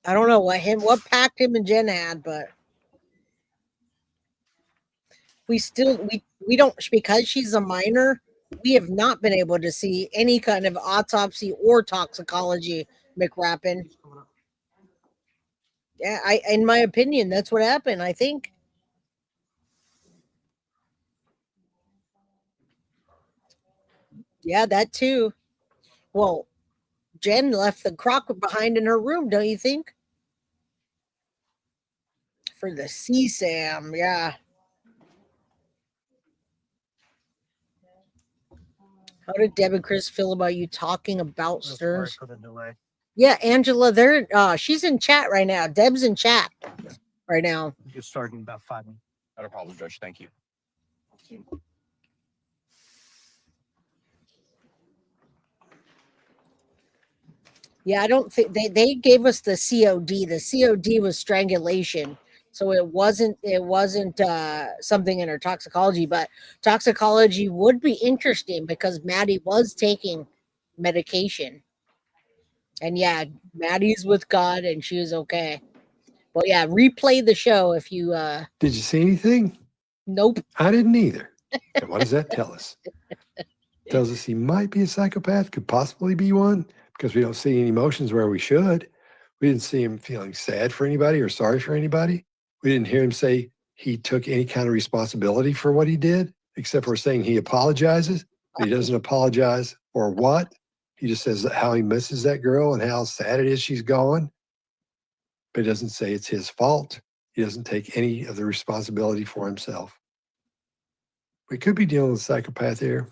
Speaker 2: I don't know what pact him and Jen had, but we don't, because she's a minor, we have not been able to see any kind of autopsy or toxicology, McRappin. Yeah, in my opinion, that's what happened, I think. Yeah, that too. Well, Jen left the crock behind in her room, don't you think? For the CSAM, yeah. How did Deb and Chris feel about you talking about Sterns?
Speaker 13: For the delay.
Speaker 2: Yeah, Angela, she's in chat right now. Deb's in chat right now.
Speaker 13: Get started in about 5 minutes.
Speaker 15: Not a problem, Judge. Thank you.
Speaker 2: Yeah, I don't think they gave us the COD. The COD was strangulation. So it wasn't something in her toxicology, but toxicology would be interesting because Maddie was taking medication. And yeah, Maddie's with God and she was okay. Well, yeah, replay the show if you
Speaker 12: Did you see anything?
Speaker 2: Nope.
Speaker 12: I didn't either. And what does that tell us? Tells us he might be a psychopath, could possibly be one, because we don't see any emotions where we should. We didn't see him feeling sad for anybody or sorry for anybody. We didn't hear him say he took any kind of responsibility for what he did, except for saying he apologizes. But he doesn't apologize for what. He just says how he misses that girl and how sad it is she's gone. But he doesn't say it's his fault. He doesn't take any of the responsibility for himself. We could be dealing with a psychopath here.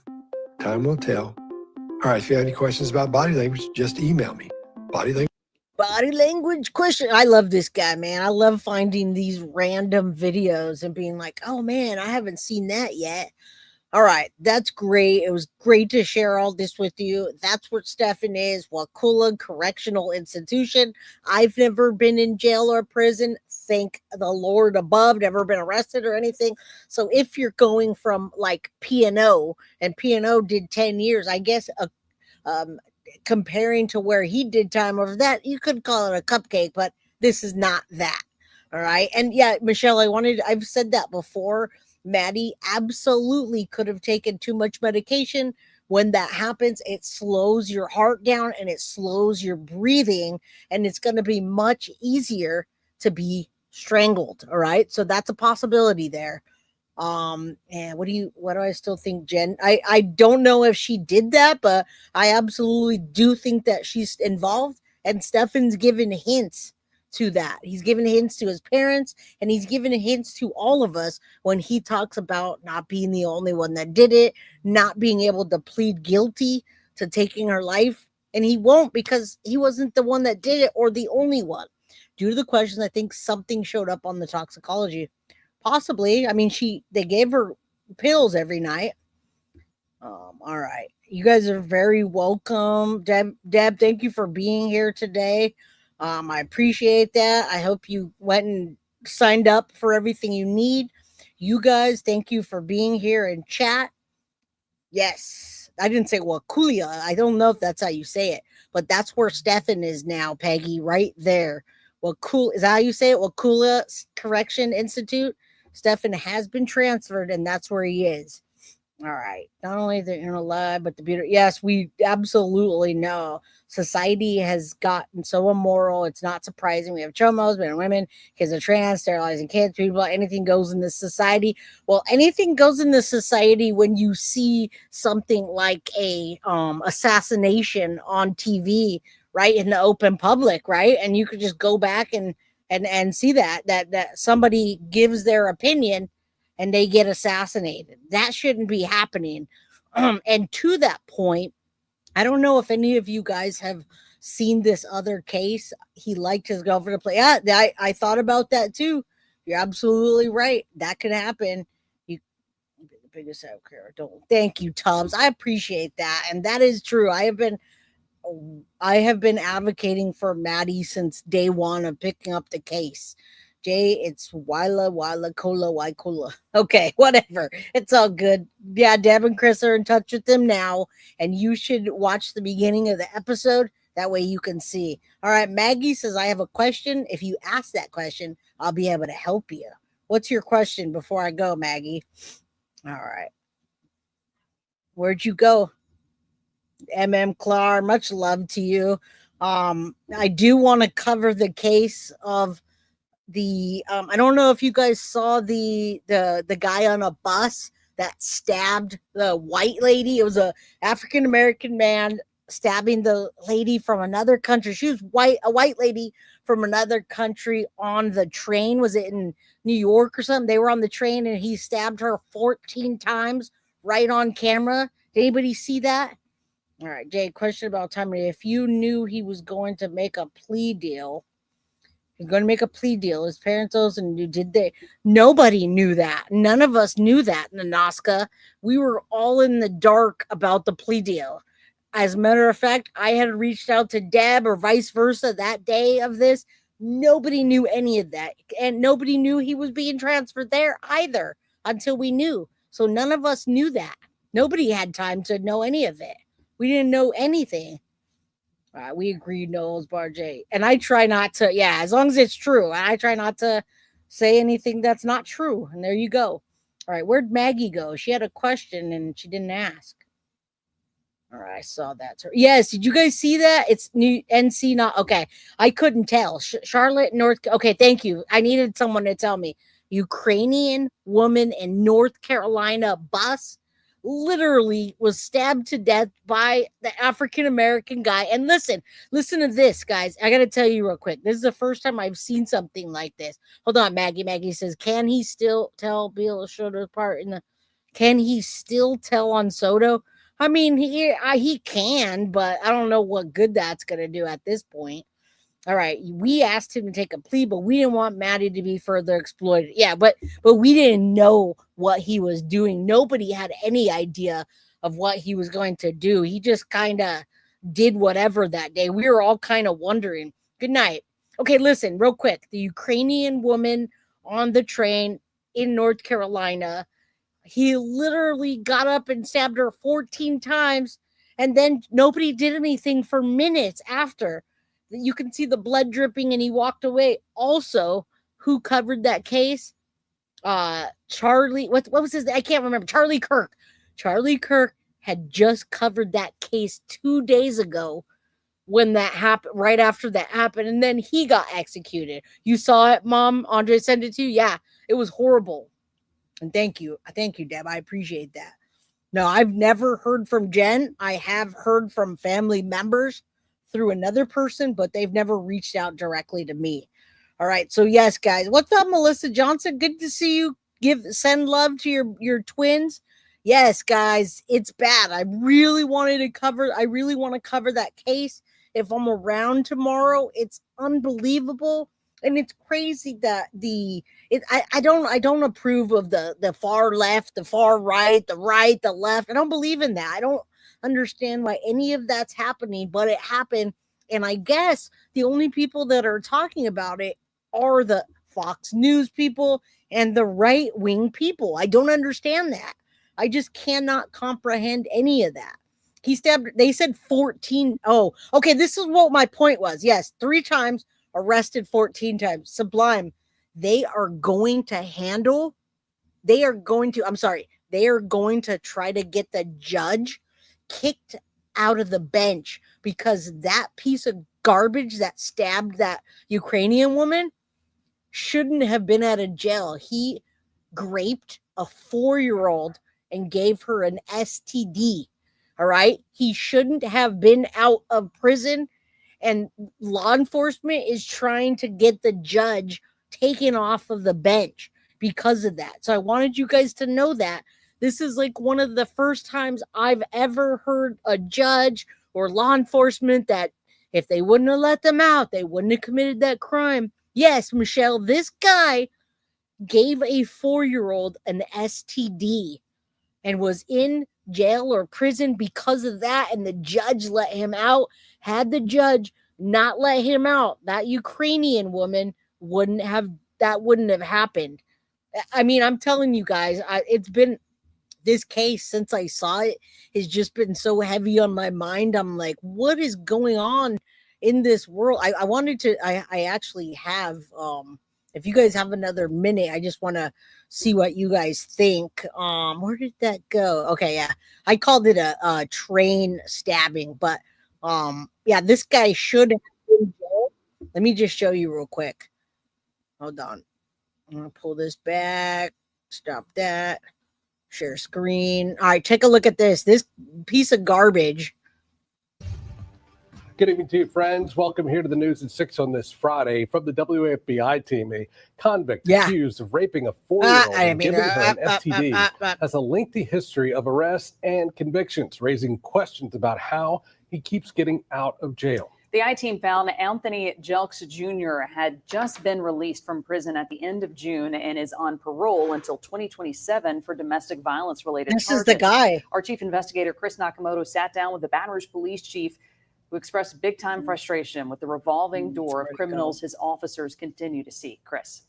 Speaker 12: Time will tell. All right, if you have any questions about body language, just email me.
Speaker 2: Body language question. I love this guy, man. I love finding these random videos and being like, oh man, I haven't seen that yet. All right, that's great. It was great to share all this with you. That's what Stefan is, Wakula Correctional Institution. I've never been in jail or prison. Thank the Lord above, never been arrested or anything. So if you're going from like P&O, and P&O did 10 years, I guess comparing to where he did time over that, you could call it a cupcake, but this is not that. All right. And yeah, Michelle, I've said that before. Maddie absolutely could have taken too much medication. When that happens, it slows your heart down and it slows your breathing, and it's going to be much easier to be strangled. All right. So that's a possibility there. And what do I still think, Jen? I don't know if she did that, but I absolutely do think that she's involved, and Stefan's given hints to that. He's given hints to his parents, and he's given hints to all of us when he talks about not being the only one that did it, not being able to plead guilty to taking her life, and he won't because he wasn't the one that did it or the only one. Due to the questions, I think something showed up on the toxicology. Possibly. I mean, they gave her pills every night. All right. You guys are very welcome. Deb, thank you for being here today. I appreciate that. I hope you went and signed up for everything you need. You guys, thank you for being here in chat. Yes. I didn't say Wakulia. I don't know if that's how you say it, but that's where Stefan is now, Peggy, right there. Wakula, is that how you say it? Wakula Correction Institute. Stefan has been transferred, and that's where he is. All right. Not only the inner lie, but the beauty. Yes, we absolutely know society has gotten so immoral. It's not surprising. We have chomos, men and women, kids are trans, sterilizing kids, people. Anything goes in this society. Well, anything goes in this society when you see something like a assassination on TV, right, in the open public, right, and you could just go back and see that somebody gives their opinion and they get assassinated. That shouldn't be happening. And to that point, I don't know if any of you guys have seen this other case. He liked his girlfriend to play. Yeah, I thought about that too. You're absolutely right. That could happen. You the biggest outcare. Don't. Thank you, Tubbs. I appreciate that, and that is true. I have been advocating for Maddie since day one of picking up the case. Jay, it's Wila Cola, Y Cola. Okay, whatever. It's all good. Yeah, Deb and Chris are in touch with them now, and you should watch the beginning of the episode. That way you can see. All right, Maggie says, I have a question. If you ask that question, I'll be able to help you. What's your question before I go, Maggie? All right. Where'd you go? Clar, much love to you. I do want to cover the case of the I don't know if you guys saw the guy on a bus that stabbed the white lady. It was a African American man stabbing the lady from another country. She was a white lady from another country on the train. Was it in New York or something? They were on the train and he stabbed her 14 times right on camera. Did anybody see that? All right, Jay, question about timing. If you knew he was going to make a plea deal, he's going to make a plea deal. His parents also knew, did they? Nobody knew that. None of us knew that, Nanaska. We were all in the dark about the plea deal. As a matter of fact, I had reached out to Deb or vice versa that day of this. Nobody knew any of that. And nobody knew he was being transferred there either until we knew. So none of us knew that. Nobody had time to know any of it. We didn't know anything. We agreed, Knowles Barjay. And I try not to, as long as it's true. I try not to say anything that's not true. And there you go. All right, where'd Maggie go? She had a question and she didn't ask. All right, I saw that. Yes, did you guys see that? It's new NC, not okay. I couldn't tell. Charlotte, okay, thank you. I needed someone to tell me. Ukrainian woman in North Carolina bus literally was stabbed to death by the African American guy. And listen to this, guys. I got to tell you real quick. This is the first time I've seen something like this. Hold on, Maggie. Maggie says, can he still tell Bill Soto's part in the? Can he still tell on Soto? I mean, he can, but I don't know what good that's going to do at this point. All right, we asked him to take a plea, but we didn't want Maddie to be further exploited. Yeah, but we didn't know what he was doing. Nobody had any idea of what he was going to do. He just kind of did whatever that day. We were all kind of wondering. Good night. Okay, listen, real quick. The Ukrainian woman on the train in North Carolina, he literally got up and stabbed her 14 times, and then nobody did anything for minutes after. You can see the blood dripping and he walked away. Also, who covered that case? Charlie, what was his name? I can't remember. Charlie Kirk. Charlie Kirk had just covered that case 2 days ago when that happened, right after that happened, and then he got executed. You saw it, Mom? Andre sent it to you? Yeah, it was horrible. And thank you, Deb. I appreciate that. No, I've never heard from Jen. I have heard from family members through another person, but they've never reached out directly to me. All right. So yes, guys. What's up, Melissa Johnson? Good to see you. Send love to your twins. Yes, guys, it's bad. I really want to cover that case if I'm around tomorrow. It's unbelievable. And it's crazy that I don't approve of the far left, the far right, the left. I don't believe in that. I don't understand why any of that's happening, but it happened. And I guess the only people that are talking about it are the Fox News people and the right-wing people. I don't understand that. I just cannot comprehend any of that. They said 14. Oh, okay. This is what my point was. Yes, 3 times, arrested 14 times. Sublime. They are going to try to get the judge kicked out of the bench because that piece of garbage that stabbed that Ukrainian woman shouldn't have been out of jail. He raped a 4-year-old and gave her an STD. All right. He shouldn't have been out of prison, and law enforcement is trying to get the judge taken off of the bench because of that. So I wanted you guys to know that. This is like one of the first times I've ever heard a judge or law enforcement that if they wouldn't have let them out, they wouldn't have committed that crime. Yes, Michelle, this guy gave a 4-year-old an STD and was in jail or prison because of that, and the judge let him out. Had the judge not let him out, that Ukrainian woman wouldn't have happened. I mean, I'm telling you guys, it's been this case since I saw it has just been so heavy on my mind. I'm like, what is going on in this world? I wanted to, I actually have, if you guys have another minute, I just want to see what you guys think. Where did that go? Okay. Yeah. I called it a train stabbing, but, yeah, this guy should have been jailed. Let me just show you real quick. Hold on. I'm going to pull this back. Stop that. Share screen. All right, take a look at this. This piece of garbage.
Speaker 15: Good evening to you, friends. Welcome here to the News at 6 on this Friday. From the WFBI team, a convict accused of raping a 4-year-old and giving her an STD has a lengthy history of arrests and convictions, raising questions about how he keeps getting out of jail.
Speaker 16: The I-team found Anthony Jelks Jr. had just been released from prison at the end of June and is on parole until 2027 for domestic violence-related charges.
Speaker 2: This is the guy.
Speaker 16: Our chief investigator, Chris Nakamoto, sat down with the Baton Rouge police chief, who expressed big-time frustration with the revolving door of criminals his officers continue to see. Chris.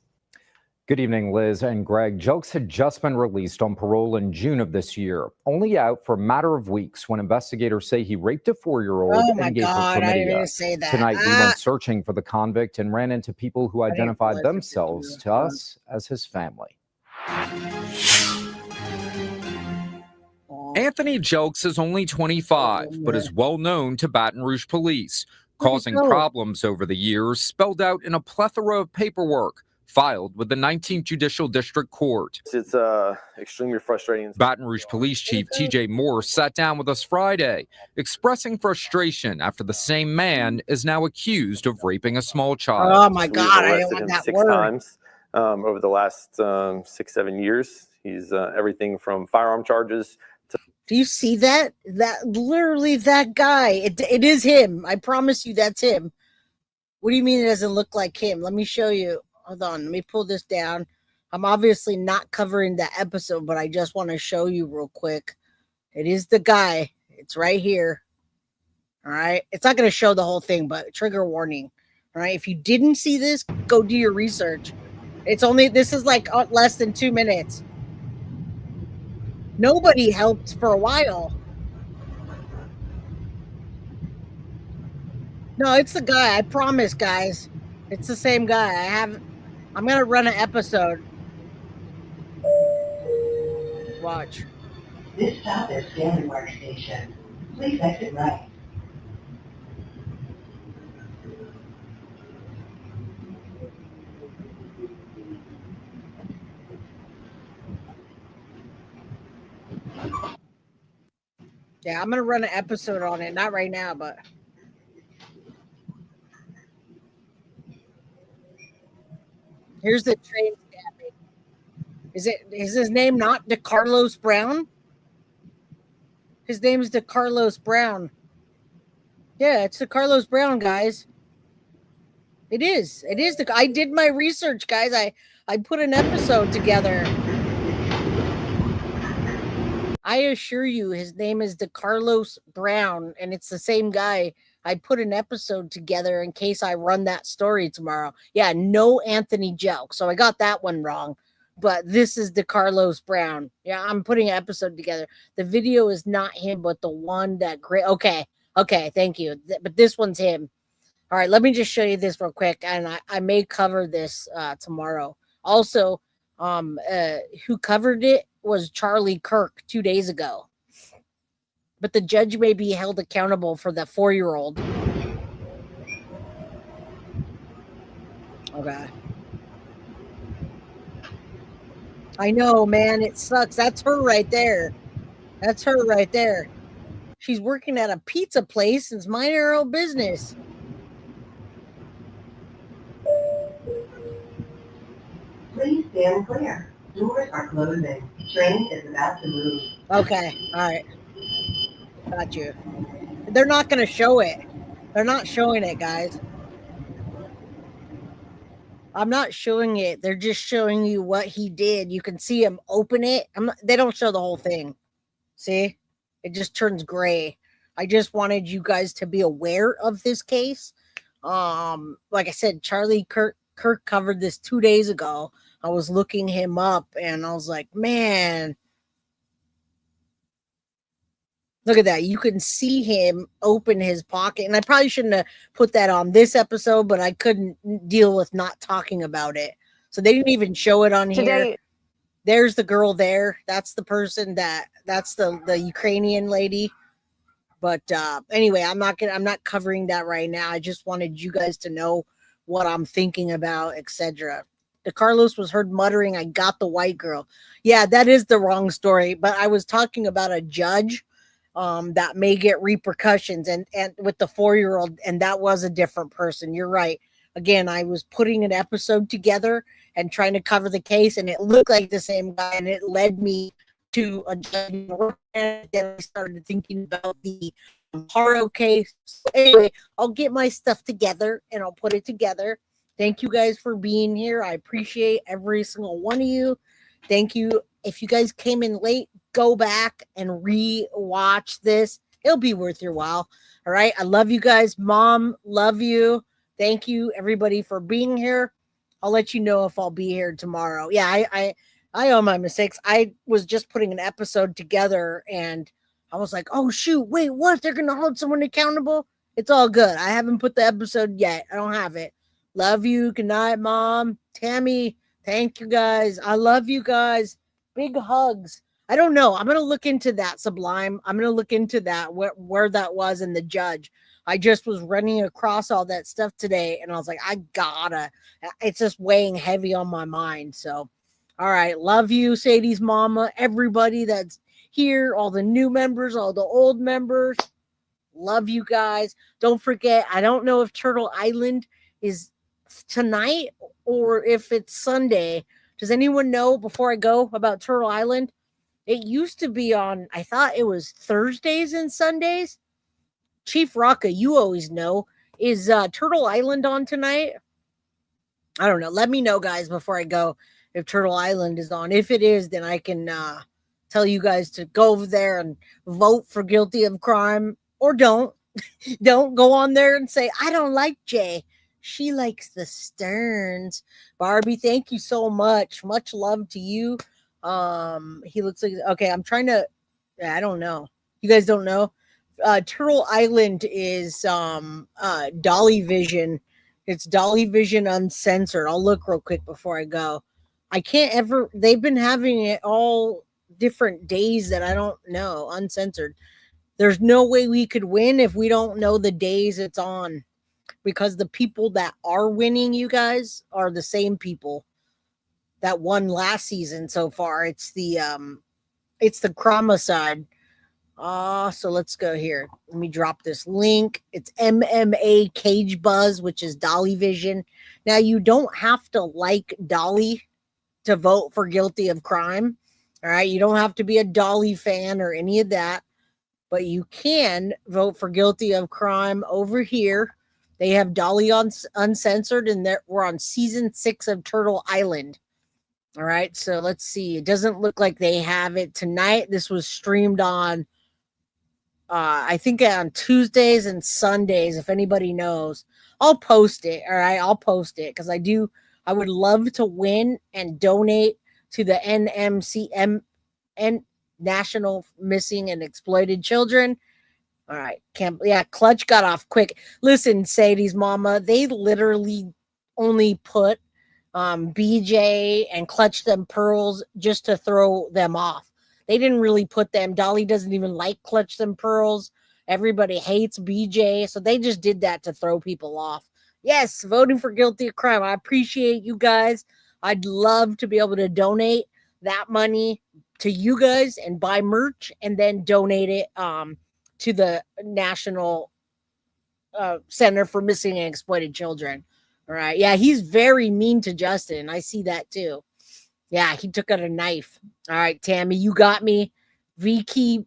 Speaker 17: Good evening, Liz and Greg. Jelks had just been released on parole in June of this year, only out for a matter of weeks when investigators say he raped a 4-year-old and gave her chlamydia. Tonight, we went searching for the convict and ran into people who identified themselves to us as his family.
Speaker 18: Anthony Jelks is only 25, but is well known to Baton Rouge police, causing problems over the years, spelled out in a plethora of paperwork filed with the 19th Judicial District Court.
Speaker 19: It's extremely frustrating.
Speaker 18: Baton Rouge Police Chief TJ Moore sat down with us Friday, expressing frustration after the same man is now accused of raping a small child.
Speaker 2: Oh my God, I don't want that
Speaker 19: 6
Speaker 2: word.
Speaker 19: times over the last 6-7 years. He's everything from firearm charges to...
Speaker 2: Do you see that? That literally that guy. It is him. I promise you that's him. What do you mean it doesn't look like him? Let me show you. Hold on, let me pull this down. I'm obviously not covering that episode, but I just want to show you real quick. It is the guy. It's right here. All right. It's not going to show the whole thing, but trigger warning. All right. If you didn't see this, go do your research. This is like less than 2 minutes. Nobody helped for a while. No, it's the guy. I promise, guys. It's the same guy. I'm going to run an episode. Watch.
Speaker 20: This stop is Stanley Park Station. Please exit right.
Speaker 2: Yeah, I'm going to run an episode on it. Not right now, but... Here's the train stabbing. Is his name not DeCarlos Brown? His name is DeCarlos Brown. Yeah, it's DeCarlos Brown, guys. It is. I did my research, guys. I put an episode together. I assure you, his name is DeCarlos Brown, and it's the same guy. I put an episode together in case I run that story tomorrow. Yeah, no Anthony Jelks. So I got that one wrong. But this is DeCarlos Brown. Yeah, I'm putting an episode together. The video is not him, but the one that great. Okay, thank you. But this one's him. All right, let me just show you this real quick, and I may cover this tomorrow. Also, who covered it was Charlie Kirk 2 days ago. But the judge may be held accountable for the 4-year-old. Okay. I know, man. It sucks. That's her right there. She's working at a pizza place and it's minding her own business.
Speaker 20: Please stand clear. Doors are closing. Train is about to move.
Speaker 2: Okay. All right. Got you. They're not going to show it. They're not showing it, guys. I'm not showing it. They're just showing you what he did. You can see him open it. They don't show the whole thing. See? It just turns gray. I just wanted you guys to be aware of this case. Like I said, Charlie Kirk covered this 2 days ago. I was looking him up and I was like, man, look at that. You can see him open his pocket. And I probably shouldn't have put that on this episode, but I couldn't deal with not talking about it. So they didn't even show it on here. There's the girl there. That's the person that's the Ukrainian lady. But anyway, I'm not covering that right now. I just wanted you guys to know what I'm thinking about, etc. The Carlos was heard muttering, "I got the white girl." Yeah, that is the wrong story. But I was talking about a judge that may get repercussions, and with the 4-year-old, and that was a different person. You're right. Again, I was putting an episode together and trying to cover the case, and it looked like the same guy, and it led me to a judge. And then I started thinking about the Haro case. So anyway, I'll get my stuff together and I'll put it together. Thank you guys for being here. I appreciate every single one of you. Thank you. If you guys came in late, go back and re-watch this. It'll be worth your while. All right. I love you guys. Mom, love you. Thank you, everybody, for being here. I'll let you know if I'll be here tomorrow. Yeah, I own my mistakes. I was just putting an episode together and I was like, oh, shoot, wait, what? They're going to hold someone accountable? It's all good. I haven't put the episode yet. I don't have it. Love you. Good night, Mom. Tammy, thank you, guys. I love you guys. Big hugs. I don't know. I'm going to look into that, Sublime. I'm going to look into that, where that was in the judge. I just was running across all that stuff today, and I was like, it's just weighing heavy on my mind, so. All right. Love you, Sadie's mama, everybody that's here, all the new members, all the old members. Love you guys. Don't forget, I don't know if Turtle Island is tonight or if it's Sunday. Does anyone know before I go about Turtle Island? It used to be on, I thought it was Thursdays and Sundays. Chief Rocka, you always know. Is Turtle Island on tonight? I don't know. Let me know, guys, before I go. If Turtle Island is on. If it is, then I can tell you guys to go over there and vote for guilty of crime, or don't. Don't go on there and say, I don't like Jay. She likes the Sterns. Barbie, thank you so much. Much love to you. He looks like, okay, I'm trying to, I don't know. You guys don't know? Turtle Island is Dolly Vision. It's Dolly Vision Uncensored. I'll look real quick before I go. I can't ever, they've been having it all different days that I don't know, uncensored. There's no way we could win if we don't know the days it's on, because the people that are winning, you guys, are the same people that won last season so far. It's the Krama side. So let's go here. Let me drop this link. It's MMA Cage Buzz, which is Dolly Vision. Now, you don't have to like Dolly to vote for guilty of crime. All right. You don't have to be a Dolly fan or any of that, but you can vote for guilty of crime over here. They have Dolly on Uncensored, and we're on season 6 of Turtle Island. All right. So let's see. It doesn't look like they have it tonight. This was streamed on, I think on Tuesdays and Sundays, if anybody knows. I'll post it. All right. I'll post it because I would love to win and donate to the NMCM and National Missing and Exploited Children. All right. Clutch got off quick. Listen, Sadie's mama, they literally only put BJ and Clutch them pearls just to throw them off. They didn't really put them. Dolly doesn't even like Clutch them pearls. Everybody hates BJ. So they just did that to throw people off. Yes, voting for guilty of crime. I appreciate you guys. I'd love to be able to donate that money to you guys and buy merch and then donate it to the National Center for Missing and Exploited Children. All right. Yeah, he's very mean to Justin. I see that too. Yeah, he took out a knife. All right, Tammy, you got me. VKBF.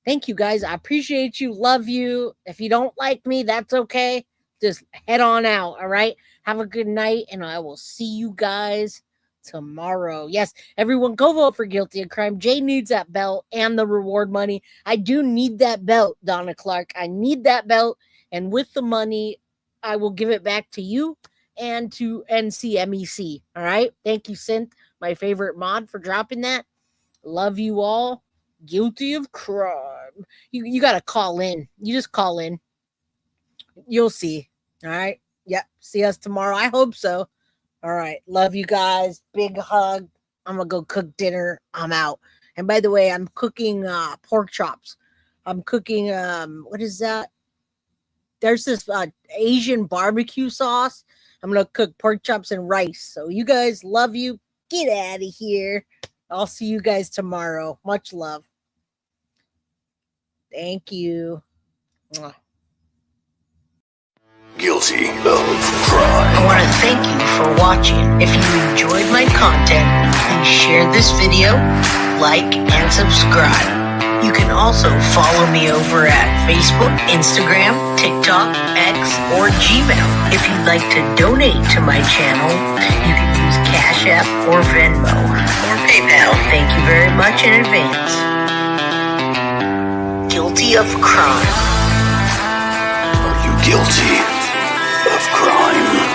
Speaker 2: Thank you, guys. I appreciate you. Love you. If you don't like me, that's okay. just head on out. All right. Have a good night, and I will see you guys tomorrow. Yes, everyone go vote for Guilty of Crime. Jay needs that belt and the reward money. I do need that belt, Donna Clark. I need that belt, and with the money, I will give it back to you and to NCMEC. All right. Thank you, Synth, my favorite mod, for dropping that. Love you all. Guilty of Crime. You got to call in. You just call in. You'll see. All right. Yep. See us tomorrow. I hope so. All right. Love you guys. Big hug. I'm going to go cook dinner. I'm out. And by the way, I'm cooking pork chops. I'm cooking, what is that? There's this Asian barbecue sauce. I'm going to cook pork chops and rice. So you guys, love you. Get out of here. I'll see you guys tomorrow. Much love. Thank you. Mwah.
Speaker 1: Guilty of Crime.
Speaker 2: I want to thank you for watching. If you enjoyed my content, please share this video, like, and subscribe. You can also follow me over at Facebook, Instagram, TikTok, X, or Gmail. If you'd like to donate to my channel, you can use Cash App or Venmo or PayPal. Thank you very much in advance. Guilty of Crime.
Speaker 1: Are you guilty of crime?